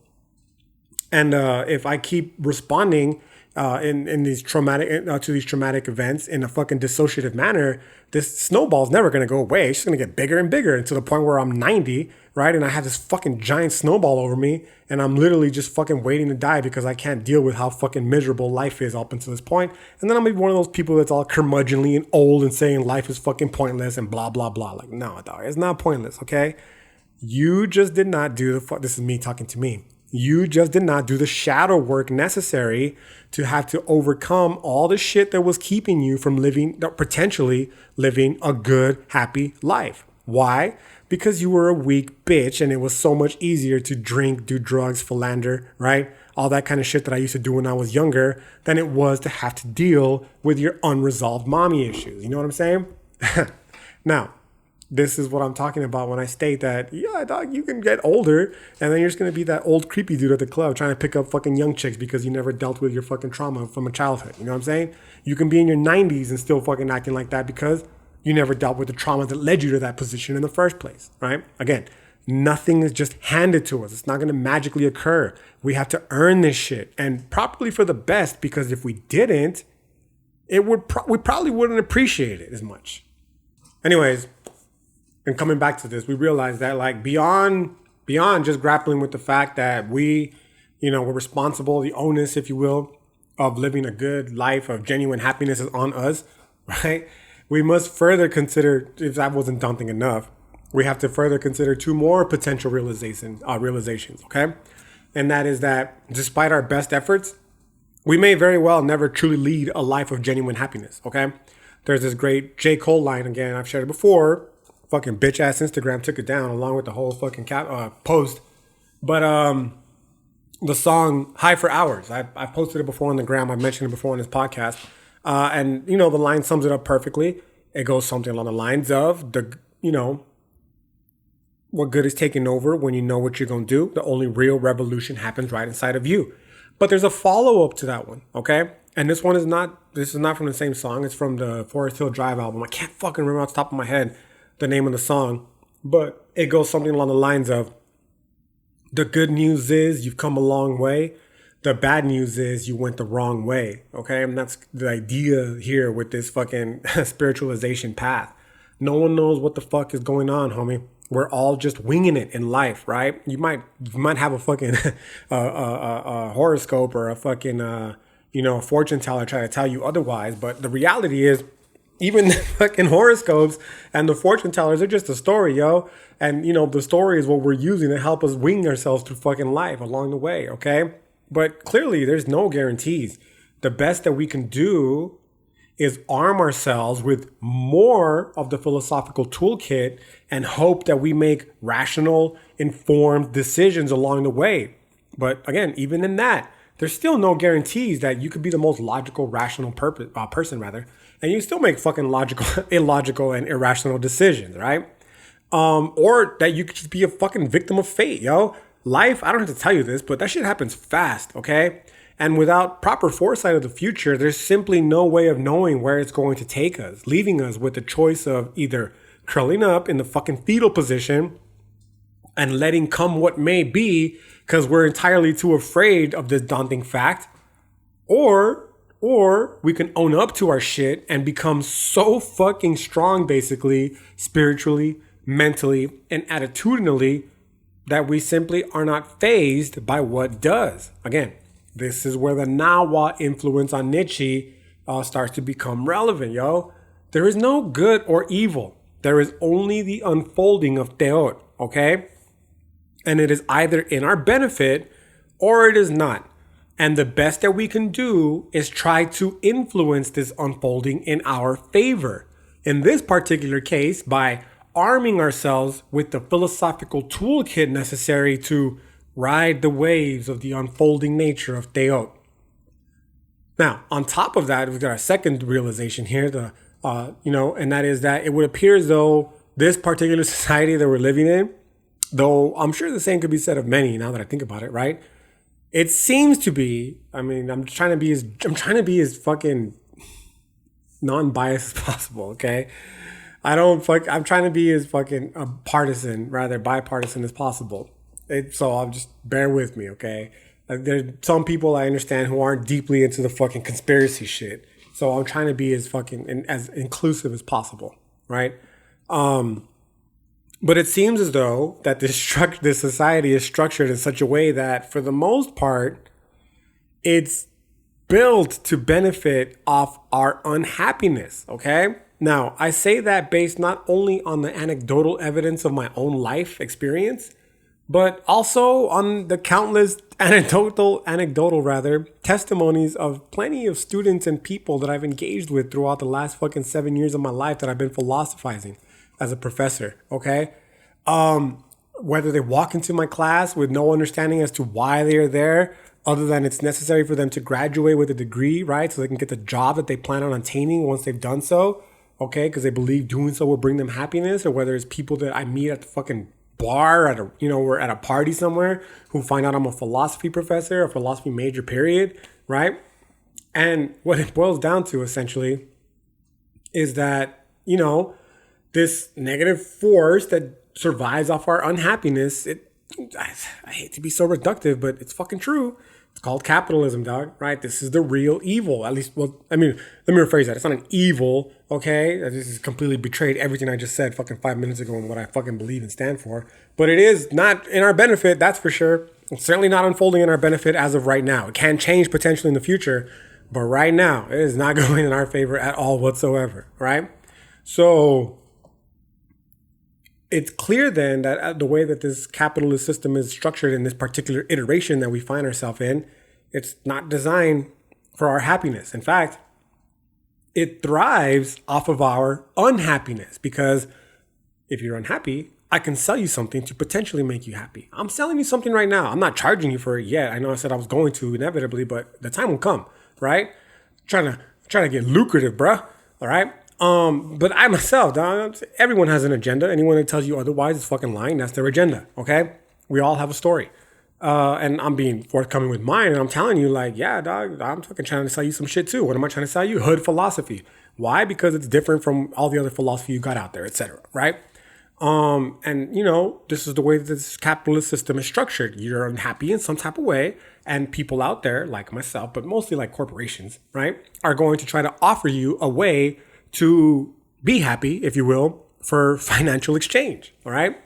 And if I keep responding in these traumatic to these traumatic events in a fucking dissociative manner, this snowball's never gonna go away. It's just gonna get bigger and bigger, and to the point where I'm 90, right? And I have this fucking giant snowball over me, and I'm literally just fucking waiting to die because I can't deal with how fucking miserable life is up until this point. And then I'm gonna be one of those people that's all curmudgeonly and old and saying life is fucking pointless and blah blah blah. Like, no, dog, it's not pointless, okay? You just did not do this is me talking to me. You just did not do the shadow work necessary to have to overcome all the shit that was keeping you from potentially living a good, happy life. Why? Because you were a weak bitch and it was so much easier to drink, do drugs, philander, right? All that kind of shit that I used to do when I was younger than it was to have to deal with your unresolved mommy issues. You know what I'm saying? Now, this is what I'm talking about when I state that, yeah, dog, you can get older and then you're just going to be that old creepy dude at the club trying to pick up fucking young chicks because you never dealt with your fucking trauma from a childhood. You know what I'm saying? You can be in your 90s and still fucking acting like that because you never dealt with the trauma that led you to that position in the first place, right? Again, nothing is just handed to us. It's not going to magically occur. We have to earn this shit, and probably for the best, because if we didn't, we probably wouldn't appreciate it as much. Anyways, and coming back to this, we realize that like beyond just grappling with the fact that we're responsible, the onus, if you will, of living a good life of genuine happiness is on us, right? We must further consider, if that wasn't daunting enough, we have to further consider two more potential realizations, okay? And that is that despite our best efforts, we may very well never truly lead a life of genuine happiness, okay? There's this great J. Cole line, again, I've shared it before. Fucking bitch ass Instagram took it down along with the whole fucking post. But the song High for Hours, I posted it before on the gram. I mentioned it before on this podcast. And, the line sums it up perfectly. It goes something along the lines of, what good is taking over when you know what you're going to do? The only real revolution happens right inside of you. But there's a follow-up to that one, okay? And this is not from the same song. It's from the Forest Hill Drive album. I can't fucking remember off the top of my head the name of the song, but it goes something along the lines of, the good news is you've come a long way. The bad news is you went the wrong way, okay? And that's the idea here with this fucking spiritualization path. No one knows what the fuck is going on, homie. We're all just winging it in life, right? You might have a fucking horoscope or a fucking, fortune teller try to tell you otherwise, but the reality is, even the fucking horoscopes and the fortune tellers are just a story, yo. And, the story is what we're using to help us wing ourselves through fucking life along the way, okay? But clearly, there's no guarantees. The best that we can do is arm ourselves with more of the philosophical toolkit and hope that we make rational, informed decisions along the way. But again, even in that, there's still no guarantees that you could be the most logical, rational person, and you still make fucking logical, illogical, and irrational decisions, right? Or that you could just be a fucking victim of fate, yo. Life, I don't have to tell you this, but that shit happens fast, okay? And without proper foresight of the future, there's simply no way of knowing where it's going to take us, leaving us with the choice of either curling up in the fucking fetal position and letting come what may be because we're entirely too afraid of this daunting fact, or we can own up to our shit and become so fucking strong, basically, spiritually, mentally, and attitudinally, that we simply are not fazed by what does. Again, this is where the Nawa influence on Nietzsche starts to become relevant, yo. There is no good or evil. There is only the unfolding of Teot, okay? And it is either in our benefit or it is not. And the best that we can do is try to influence this unfolding in our favor. In this particular case, by arming ourselves with the philosophical toolkit necessary to ride the waves of the unfolding nature of Teot. Now, on top of that, we've got our second realization here, and that is that it would appear as though this particular society that we're living in, though I'm sure the same could be said of many now that I think about it, right? It seems to be, I'm trying to be as fucking non-biased as possible, okay? I'm trying to be as fucking bipartisan as possible. So I'll just bear with me, okay? There's some people I understand who aren't deeply into the fucking conspiracy shit. So I'm trying to be as fucking as inclusive as possible, right? But it seems as though that this society is structured in such a way that, for the most part, it's built to benefit off our unhappiness, okay? Now, I say that based not only on the anecdotal evidence of my own life experience, but also on the countless anecdotal testimonies of plenty of students and people that I've engaged with throughout the last fucking 7 years of my life that I've been philosophizing as a professor, okay? Whether they walk into my class with no understanding as to why they are there, other than it's necessary for them to graduate with a degree, right? So they can get the job that they plan on attaining once they've done so, okay? Because they believe doing so will bring them happiness, or whether it's people that I meet at the fucking bar we're at a party somewhere who find out I'm a philosophy professor, a philosophy major, period, right? And what it boils down to essentially is that, this negative force that survives off our unhappiness, I hate to be so reductive, but it's fucking true. It's called capitalism, dog, right? This is the real evil. At least, let me rephrase that. It's not an evil, okay? This is completely betrayed everything I just said fucking 5 minutes ago and what I fucking believe and stand for. But it is not in our benefit, that's for sure. It's certainly not unfolding in our benefit as of right now. It can change potentially in the future, but right now, it is not going in our favor at all whatsoever, right? So it's clear then that the way that this capitalist system is structured in this particular iteration that we find ourselves in, it's not designed for our happiness. In fact, it thrives off of our unhappiness, because if you're unhappy, I can sell you something to potentially make you happy. I'm selling you something right now. I'm not charging you for it yet. I know I said I was going to inevitably, but the time will come, right? Trying to get lucrative, bruh. All right. But I myself, everyone has an agenda. Anyone that tells you otherwise is fucking lying. That's their agenda. Okay. We all have a story. And I'm being forthcoming with mine. And I'm telling you, like, yeah, dog, I'm fucking trying to sell you some shit too. What am I trying to sell you? Hood philosophy. Why? Because it's different from all the other philosophy you got out there, etc. Right? And this is the way that this capitalist system is structured. You're unhappy in some type of way, and people out there, like myself, but mostly like corporations, right, are going to try to offer you a way to be happy, if you will, for financial exchange. All right.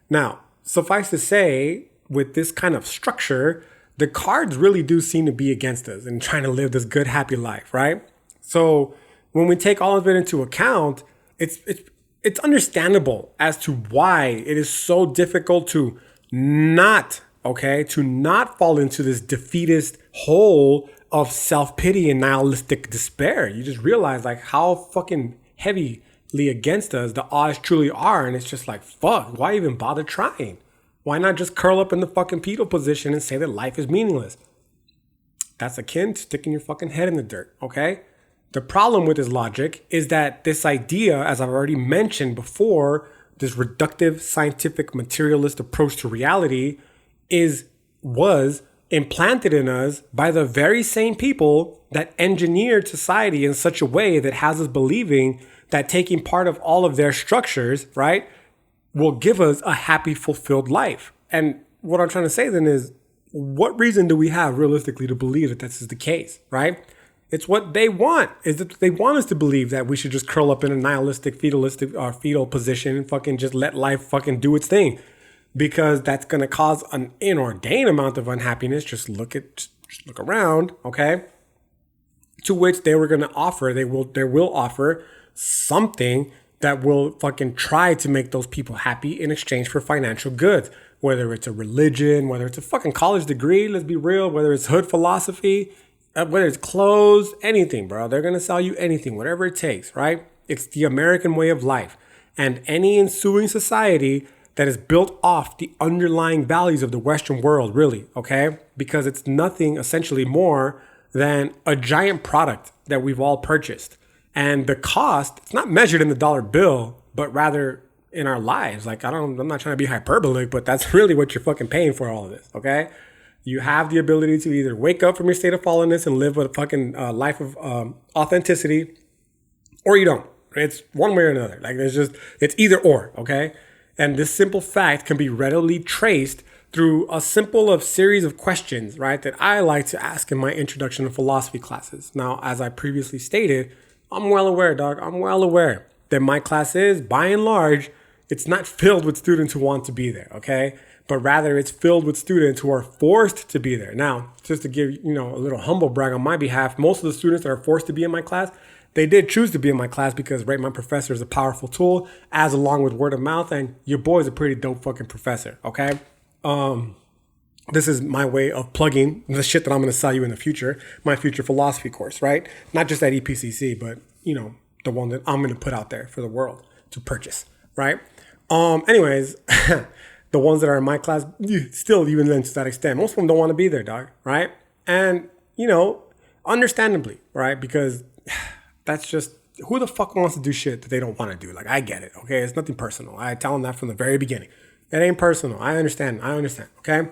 Now, suffice to say, with this kind of structure, the cards really do seem to be against us and trying to live this good, happy life, right? So when we take all of it into account, it's understandable as to why it is so difficult to not fall into this defeatist hole of self-pity and nihilistic despair. You just realize like how fucking heavily against us the odds truly are. And it's just like, fuck, why even bother trying? Why not just curl up in the fucking fetal position and say that life is meaningless? That's akin to sticking your fucking head in the dirt, okay? The problem with this logic is that this idea, as I've already mentioned before, this reductive, scientific, materialist approach to reality was implanted in us by the very same people that engineered society in such a way that has us believing that taking part of all of their structures, right, will give us a happy, fulfilled life. And what I'm trying to say then is, what reason do we have realistically to believe that this is the case, right? It's what they want. Is that they want us to believe that we should just curl up in a nihilistic, fetal position and fucking just let life fucking do its thing, because that's going to cause an inordinate amount of unhappiness. Just look around, okay? To which they will offer something that will fucking try to make those people happy in exchange for financial goods. Whether it's a religion, whether it's a fucking college degree, let's be real, whether it's hood philosophy, whether it's clothes, anything, bro. They're going to sell you anything, whatever it takes, right? It's the American way of life. And any ensuing society that is built off the underlying values of the Western world, really, okay? Because it's nothing essentially more than a giant product that we've all purchased. And the cost, it's not measured in the dollar bill, but rather in our lives. Like, I'm not trying to be hyperbolic, but that's really what you're fucking paying for all of this, okay? You have the ability to either wake up from your state of fallenness and live a fucking life of authenticity, or you don't. It's one way or another. Like, it's either or, okay? And this simple fact can be readily traced through a series of questions, right, that I like to ask in my introduction to philosophy classes. Now, as I previously stated, I'm well aware, dog. I'm well aware that my class is, by and large, it's not filled with students who want to be there, okay? But rather it's filled with students who are forced to be there. Now, just to give, a little humble brag on my behalf, most of the students that are forced to be in my class, they did choose to be in my class because, right, my professor is a powerful tool, as along with word of mouth, and your boy's a pretty dope fucking professor, okay? This is my way of plugging the shit that I'm going to sell you in the future, my future philosophy course, right? Not just at EPCC, but, the one that I'm going to put out there for the world to purchase, right? Anyways, the ones that are in my class, still, even then to that extent, most of them don't want to be there, dog, right? And, understandably, right? Because that's just, who the fuck wants to do shit that they don't want to do? Like, I get it, okay? It's nothing personal. I tell them that from the very beginning. It ain't personal. I understand, okay?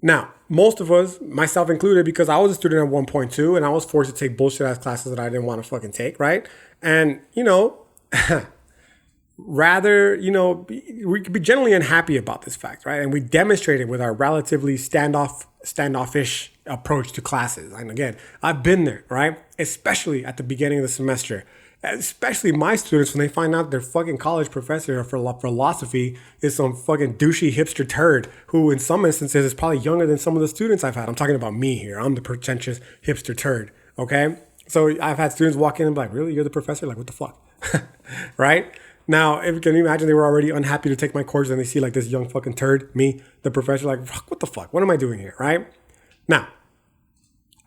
Now, most of us, myself included, because I was a student at 1.2 and I was forced to take bullshit ass classes that I didn't want to fucking take, right? And, rather, we could be generally unhappy about this fact, right? And we demonstrate it with our relatively standoffish approach to classes. And again, I've been there, right? Especially at the beginning of the semester. Especially my students, when they find out their fucking college professor for philosophy is some fucking douchey hipster turd who in some instances is probably younger than some of the students I've had. I'm talking about me here. I'm the pretentious hipster turd, okay? So I've had students walk in and be like, really? You're the professor? Like, what the fuck? Right? Now, can you imagine they were already unhappy to take my course and they see like this young fucking turd, me, the professor, like, what the fuck? What am I doing here, right? Now,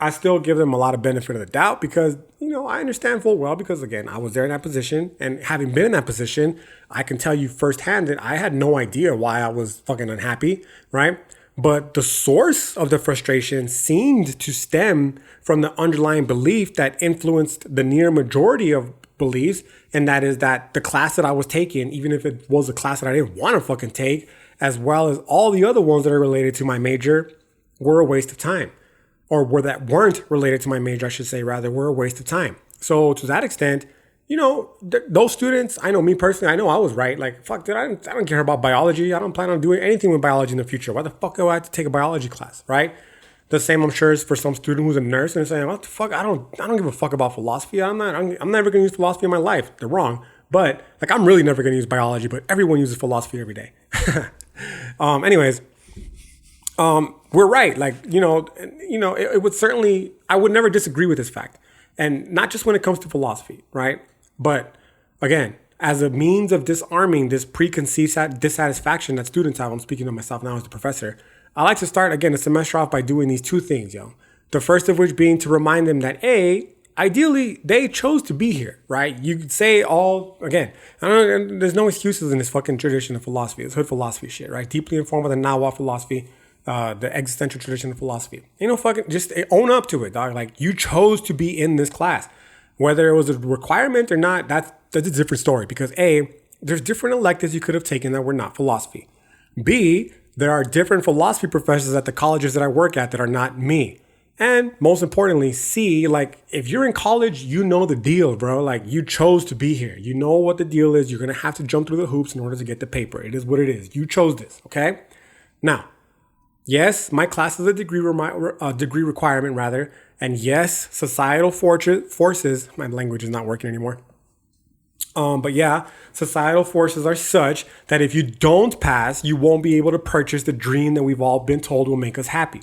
I still give them a lot of benefit of the doubt because, I understand full well because, again, I was there in that position. And having been in that position, I can tell you firsthand that I had no idea why I was fucking unhappy, right? But the source of the frustration seemed to stem from the underlying belief that influenced the near majority of beliefs. And that is that the class that I was taking, even if it was a class that I didn't want to fucking take, as well as all the other ones that are related to my major, were a waste of time. Or that weren't related to my major, I should say, rather, were a waste of time. So to that extent, those students, I know me personally, I know I was right. Like, fuck, dude, I don't care about biology. I don't plan on doing anything with biology in the future. Why the fuck do I have to take a biology class, right? The same, I'm sure, is for some student who's a nurse and saying, what the fuck? I don't give a fuck about philosophy. I'm never going to use philosophy in my life. They're wrong. But, like, I'm really never going to use biology, but everyone uses philosophy every day. Anyways, we're right. Like, it would certainly, I would never disagree with this fact. And not just when it comes to philosophy, right? But again, as a means of disarming this preconceived dissatisfaction that students have, I'm speaking to myself now as the professor, I like to start, again, the semester off by doing these two things, yo. The first of which being to remind them that ideally they chose to be here, right? You could say again, I don't know, there's no excuses in this fucking tradition of philosophy. It's hood philosophy shit, right? Deeply informed by the Nawa philosophy, the existential tradition of philosophy. Just own up to it, dog. Like, you chose to be in this class. Whether it was a requirement or not, that's a different story, because there's different electives you could have taken that were not philosophy. B, there are different philosophy professors at the colleges that I work at that are not me. And most importantly, C, like, if you're in college, you know the deal, bro. Like, you chose to be here. You know what the deal is. You're going to have to jump through the hoops in order to get the paper. It is what it is. You chose this, okay? Now, yes, my class is a degree requirement, rather. And yes, societal forces, my language is not working anymore. But yeah, societal forces are such that if you don't pass, you won't be able to purchase the dream that we've all been told will make us happy.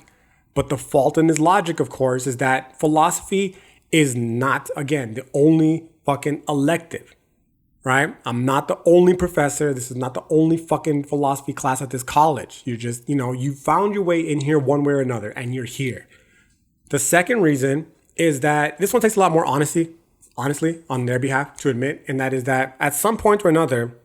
But the fault in this logic, of course, is that philosophy is not, again, the only fucking elective, right? I'm not the only professor. This is not the only fucking philosophy class at this college. You just, you found your way in here one way or another, and you're here. The second reason is that this one takes a lot more honesty, honestly, on their behalf to admit, and that is that at some point or another,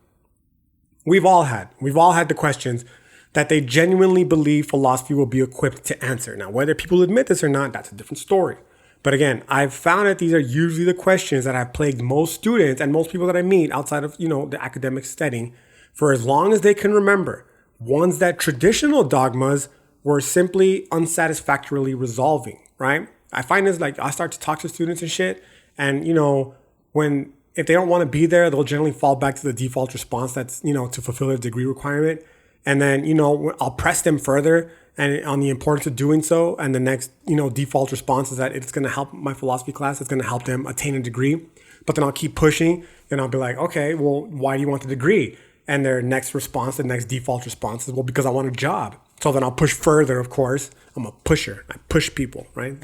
we've all had the questions that they genuinely believe philosophy will be equipped to answer. Now, whether people admit this or not, that's a different story. But again, I've found that these are usually the questions that have plagued most students and most people that I meet outside of, the academic setting for as long as they can remember. Ones that traditional dogmas were simply unsatisfactorily resolving, right? I find this, like, I start to talk to students and shit, and, if they don't want to be there, they'll generally fall back to the default response that's, to fulfill their degree requirement. And then, I'll press them further and on the importance of doing so. And the next, default response is that it's going to help my philosophy class. It's going to help them attain a degree. But then I'll keep pushing and I'll be like, okay, well, why do you want the degree? And their next response, the next default response is, well, because I want a job. So then I'll push further, of course. I'm a pusher. I push people, right?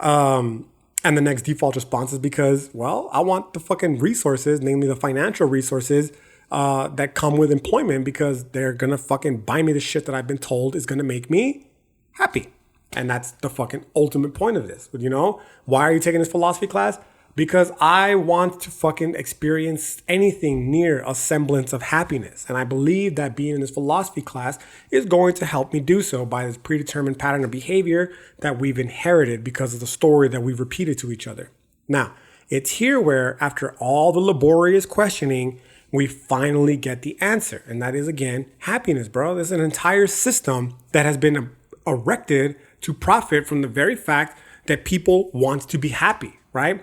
And the next default response is because, well, I want the fucking resources, namely the financial resources, that come with employment, because they're gonna fucking buy me the shit that I've been told is gonna make me happy. And that's the fucking ultimate point of this. But why are you taking this philosophy class? Because I want to fucking experience anything near a semblance of happiness. And I believe that being in this philosophy class is going to help me do so by this predetermined pattern of behavior that we've inherited because of the story that we've repeated to each other. Now, it's here where, after all the laborious questioning, we finally get the answer. And that is, again, happiness, bro. There's an entire system that has been erected to profit from the very fact that people want to be happy, right?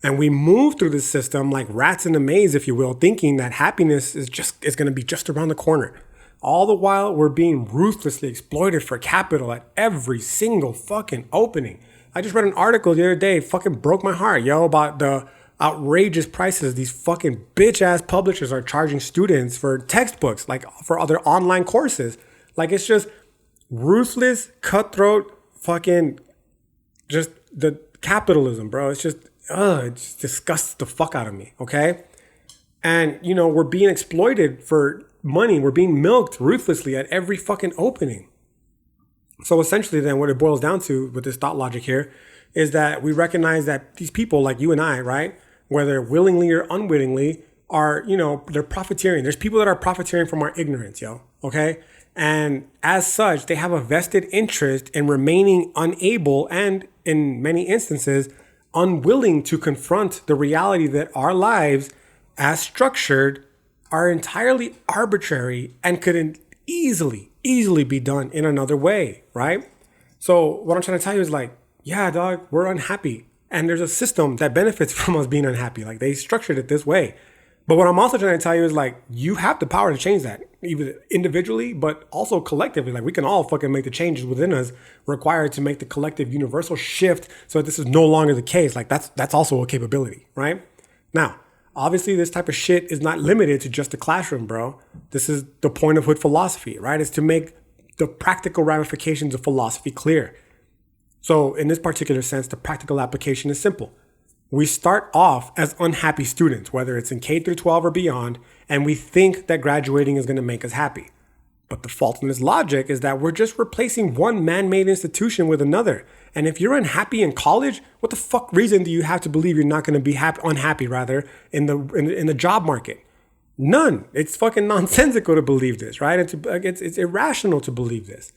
And we move through this system like rats in a maze, if you will, thinking that happiness is going to be just around the corner. All the while, we're being ruthlessly exploited for capital at every single fucking opening. I just read an article the other day, fucking broke my heart, about the outrageous prices these fucking bitch ass publishers are charging students for textbooks, like for other online courses. Like, it's just ruthless, cutthroat, fucking just the capitalism, bro. It's just, it just disgusts the fuck out of me, okay? And, we're being exploited for money. We're being milked ruthlessly at every fucking opening. So essentially then what it boils down to with this thought logic here is that we recognize that these people like you and I, right, whether willingly or unwittingly, are, they're profiteering. There's people that are profiteering from our ignorance, okay? And as such, they have a vested interest in remaining unable and, in many instances, unwilling to confront the reality that our lives, as structured, are entirely arbitrary and could easily be done in another way, right? So what I'm trying to tell you is, like, yeah, dog, we're unhappy. And there's a system that benefits from us being unhappy. Like, they structured it this way. But what I'm also trying to tell you is, like, you have the power to change that, either individually, but also collectively. Like, we can all fucking make the changes within us required to make the collective universal shift so that this is no longer the case. Like, that's also a capability, right? Now, obviously, this type of shit is not limited to just the classroom, bro. This is the point of hood philosophy, right? It's to make the practical ramifications of philosophy clear. So in this particular sense, the practical application is simple. We start off as unhappy students, whether it's in K through 12 or beyond, and we think that graduating is going to make us happy. But the fault in this logic is that we're just replacing one man-made institution with another. And if you're unhappy in college, what the fuck reason do you have to believe you're not going to be unhappy rather in the job market? None. It's fucking nonsensical to believe this, right? It's irrational to believe this.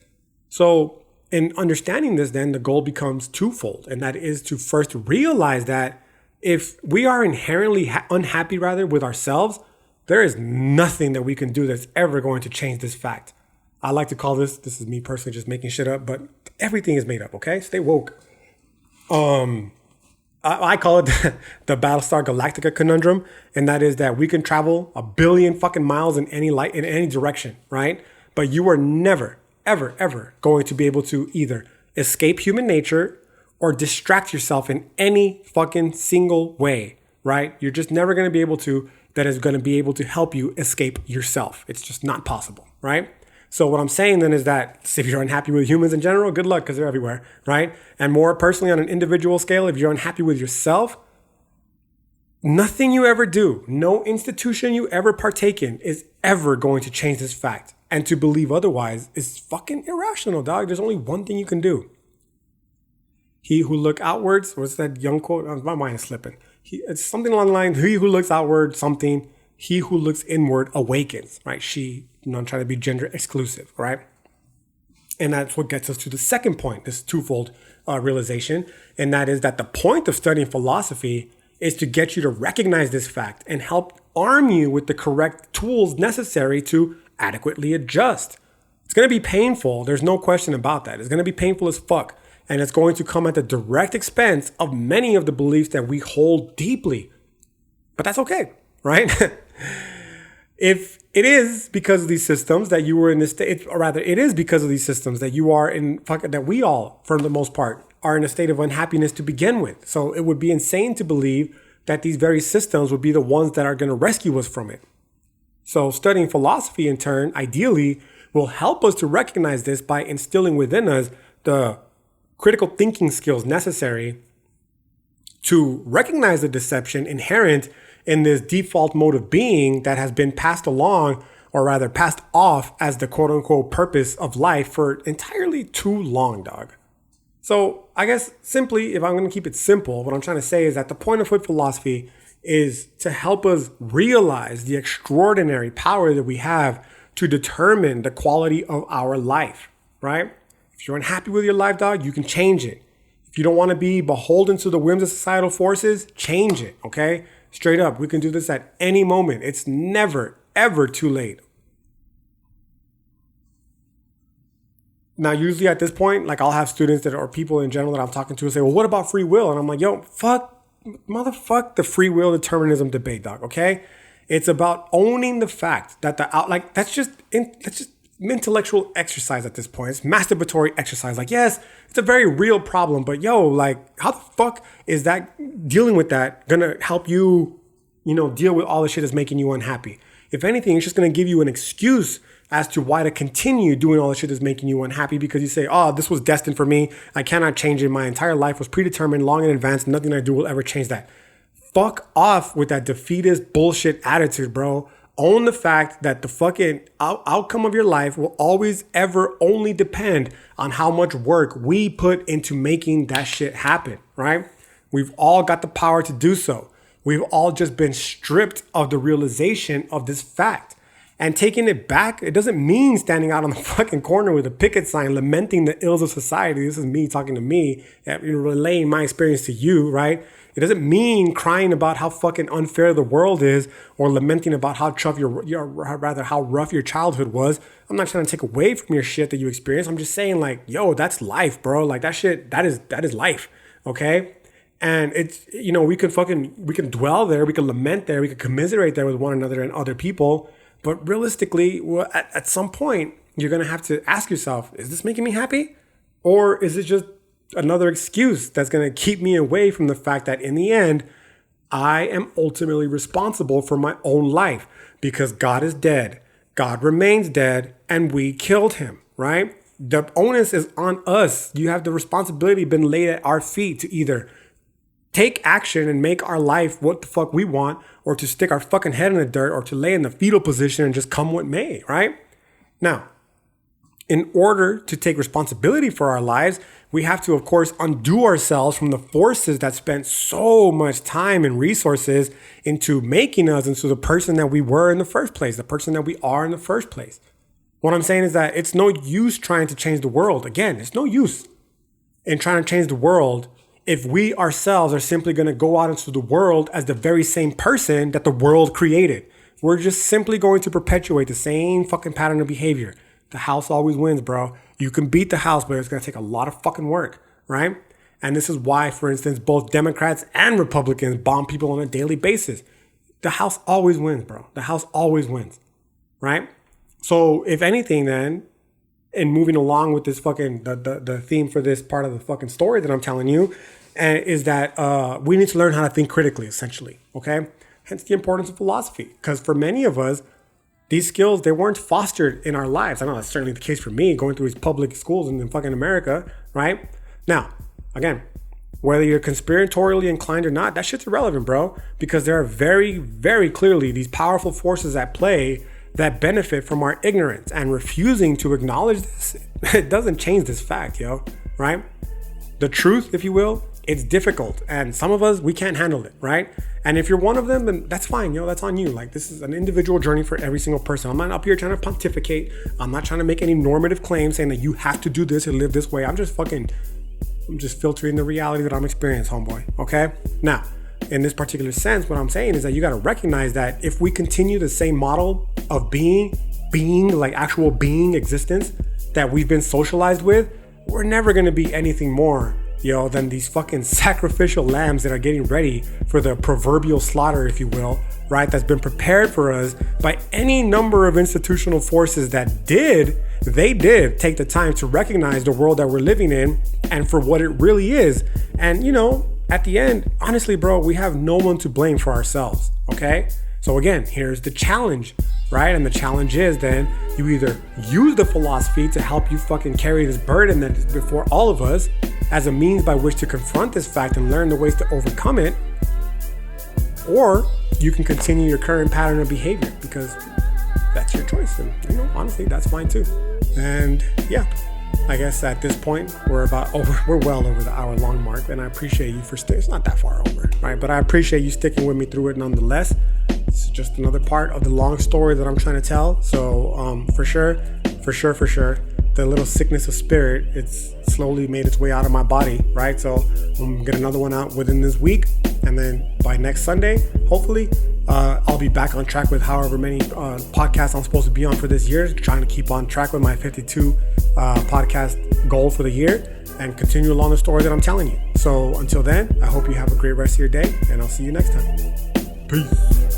So in understanding this, then the goal becomes twofold, and that is to first realize that if we are inherently unhappy rather with ourselves, there is nothing that we can do that's ever going to change this fact. I like to call this is me personally just making shit up, but everything is made up, okay? Stay woke. I call it the Battlestar Galactica conundrum, and that is that we can travel 1 billion fucking miles in any direction, right? But you are never, ever, ever going to be able to either escape human nature or distract yourself in any fucking single way, right? You're just never going to be able to, that is going to be able to help you escape yourself. It's just not possible, right? So what I'm saying then is that if you're unhappy with humans in general, good luck because they're everywhere, right? And more personally on an individual scale, if you're unhappy with yourself, nothing you ever do, no institution you ever partake in is ever going to change this fact. And to believe otherwise is fucking irrational, dog. There's only one thing you can do. He who look outwards, what's that young quote? My mind is slipping. It's something along the line, he who looks outward, something, he who looks inward awakens, right? I'm trying to be gender exclusive, right? And that's what gets us to the second point, this twofold realization. And that is that the point of studying philosophy is to get you to recognize this fact and help arm you with the correct tools necessary to adequately adjust. It's going to be painful. There's no question about that. It's going to be painful as fuck. And it's going to come at the direct expense of many of the beliefs that we hold deeply. But that's okay, right? If it is because of these systems that you were in this state, or rather, it is because of these systems that you are in, that we all, for the most part, are in a state of unhappiness to begin with. So it would be insane to believe that these very systems would be the ones that are going to rescue us from it. So studying philosophy, in turn, ideally, will help us to recognize this by instilling within us the critical thinking skills necessary to recognize the deception inherent in this default mode of being that has been passed along, or rather passed off as the quote unquote purpose of life for entirely too long, dog. So I guess simply, if I'm going to keep it simple, what I'm trying to say is that the point of hood philosophy is to help us realize the extraordinary power that we have to determine the quality of our life, right? If you're unhappy with your life, dog, you can change it. If you don't want to be beholden to the whims of societal forces, change it, okay? Straight up, we can do this at any moment. It's never, ever too late. Now, usually at this point, like I'll have students or people in general that I'm talking to say, well, what about free will? And I'm like, yo, motherfuck the free will determinism debate, dog, okay? It's about owning the fact that that's just intellectual exercise at this point. It's masturbatory exercise. Like, yes, it's a very real problem, but yo, like, how the fuck is that dealing with that gonna help you, deal with all the shit that's making you unhappy? If anything, it's just gonna give you an excuse as to why to continue doing all the shit that's making you unhappy, because you say, oh, this was destined for me. I cannot change it. My entire life was predetermined long in advance. Nothing I do will ever change that. Fuck off with that defeatist bullshit attitude, bro. Own the fact that the fucking outcome of your life will always ever only depend on how much work we put into making that shit happen, right? We've all got the power to do so. We've all just been stripped of the realization of this fact. And taking it back, it doesn't mean standing out on the fucking corner with a picket sign lamenting the ills of society. This is me talking to me, relaying my experience to you, right? It doesn't mean crying about how fucking unfair the world is or lamenting about how tough how rough your childhood was. I'm not trying to take away from your shit that you experienced. I'm just saying, like, yo, that's life, bro. Like, that shit, that is life, okay? And it's, we can dwell there, we can lament there, we can commiserate there with one another and other people. But realistically, at some point, you're going to have to ask yourself, is this making me happy? Or is it just another excuse that's going to keep me away from the fact that in the end, I am ultimately responsible for my own life because God is dead. God remains dead and we killed him, right? The onus is on us. You have the responsibility been laid at our feet to either take action and make our life what the fuck we want, or to stick our fucking head in the dirt, or to lay in the fetal position and just come what may, right? Now, in order to take responsibility for our lives, we have to, of course, undo ourselves from the forces that spent so much time and resources into making us into the person that we were in the first place, the person that we are in the first place. What I'm saying is that it's no use trying to change the world. Again, it's no use in trying to change the world if we ourselves are simply going to go out into the world as the very same person that the world created. We're just simply going to perpetuate the same fucking pattern of behavior. The house always wins, bro. You can beat the house, but it's going to take a lot of fucking work, right? And this is why, for instance, both Democrats and Republicans bomb people on a daily basis. The house always wins, bro. The house always wins, right? So if anything, then, and moving along with this fucking, the theme for this part of the fucking story that I'm telling you, is that we need to learn how to think critically, essentially, okay? Hence the importance of philosophy. Because for many of us, these skills, they weren't fostered in our lives. I know that's certainly the case for me, going through these public schools in fucking America, right? Now, again, whether you're conspiratorially inclined or not, that shit's irrelevant, bro. Because there are very, very clearly these powerful forces at play that benefit from our ignorance, and refusing to acknowledge this, it doesn't change this fact, yo, right? The truth, if you will, it's difficult, and some of us, we can't handle it, right? And if you're one of them, then that's fine, yo, that's on you. Like, this is an individual journey for every single person. I'm not up here trying to pontificate. I'm not trying to make any normative claims saying that you have to do this and live this way. I'm just filtering the reality that I'm experiencing, homeboy, okay? Now, in this particular sense, what I'm saying is that you got to recognize that if we continue the same model of being like actual being existence that we've been socialized with, we're never going to be anything more, than these fucking sacrificial lambs that are getting ready for the proverbial slaughter, if you will, right? That's been prepared for us by any number of institutional forces that did take the time to recognize the world that we're living in and for what it really is. And, at the end, honestly, bro, we have no one to blame for ourselves, okay? So again, here's the challenge, right? And the challenge is then you either use the philosophy to help you fucking carry this burden that is before all of us as a means by which to confront this fact and learn the ways to overcome it, or you can continue your current pattern of behavior, because that's your choice. And, honestly, that's fine too. And yeah, I guess at this point, we're well over the hour-long mark, and I appreciate you for it's not that far over, right? But I appreciate you sticking with me through it nonetheless. It's just another part of the long story that I'm trying to tell. So for sure, the little sickness of spirit, it's slowly made its way out of my body, right? So I'm gonna get another one out within this week, and then by next Sunday, hopefully, I'll be back on track with however many podcasts I'm supposed to be on for this year, trying to keep on track with my 52 podcast goal for the year and continue along the story that I'm telling you. So until then, I hope you have a great rest of your day, and I'll see you next time. Peace.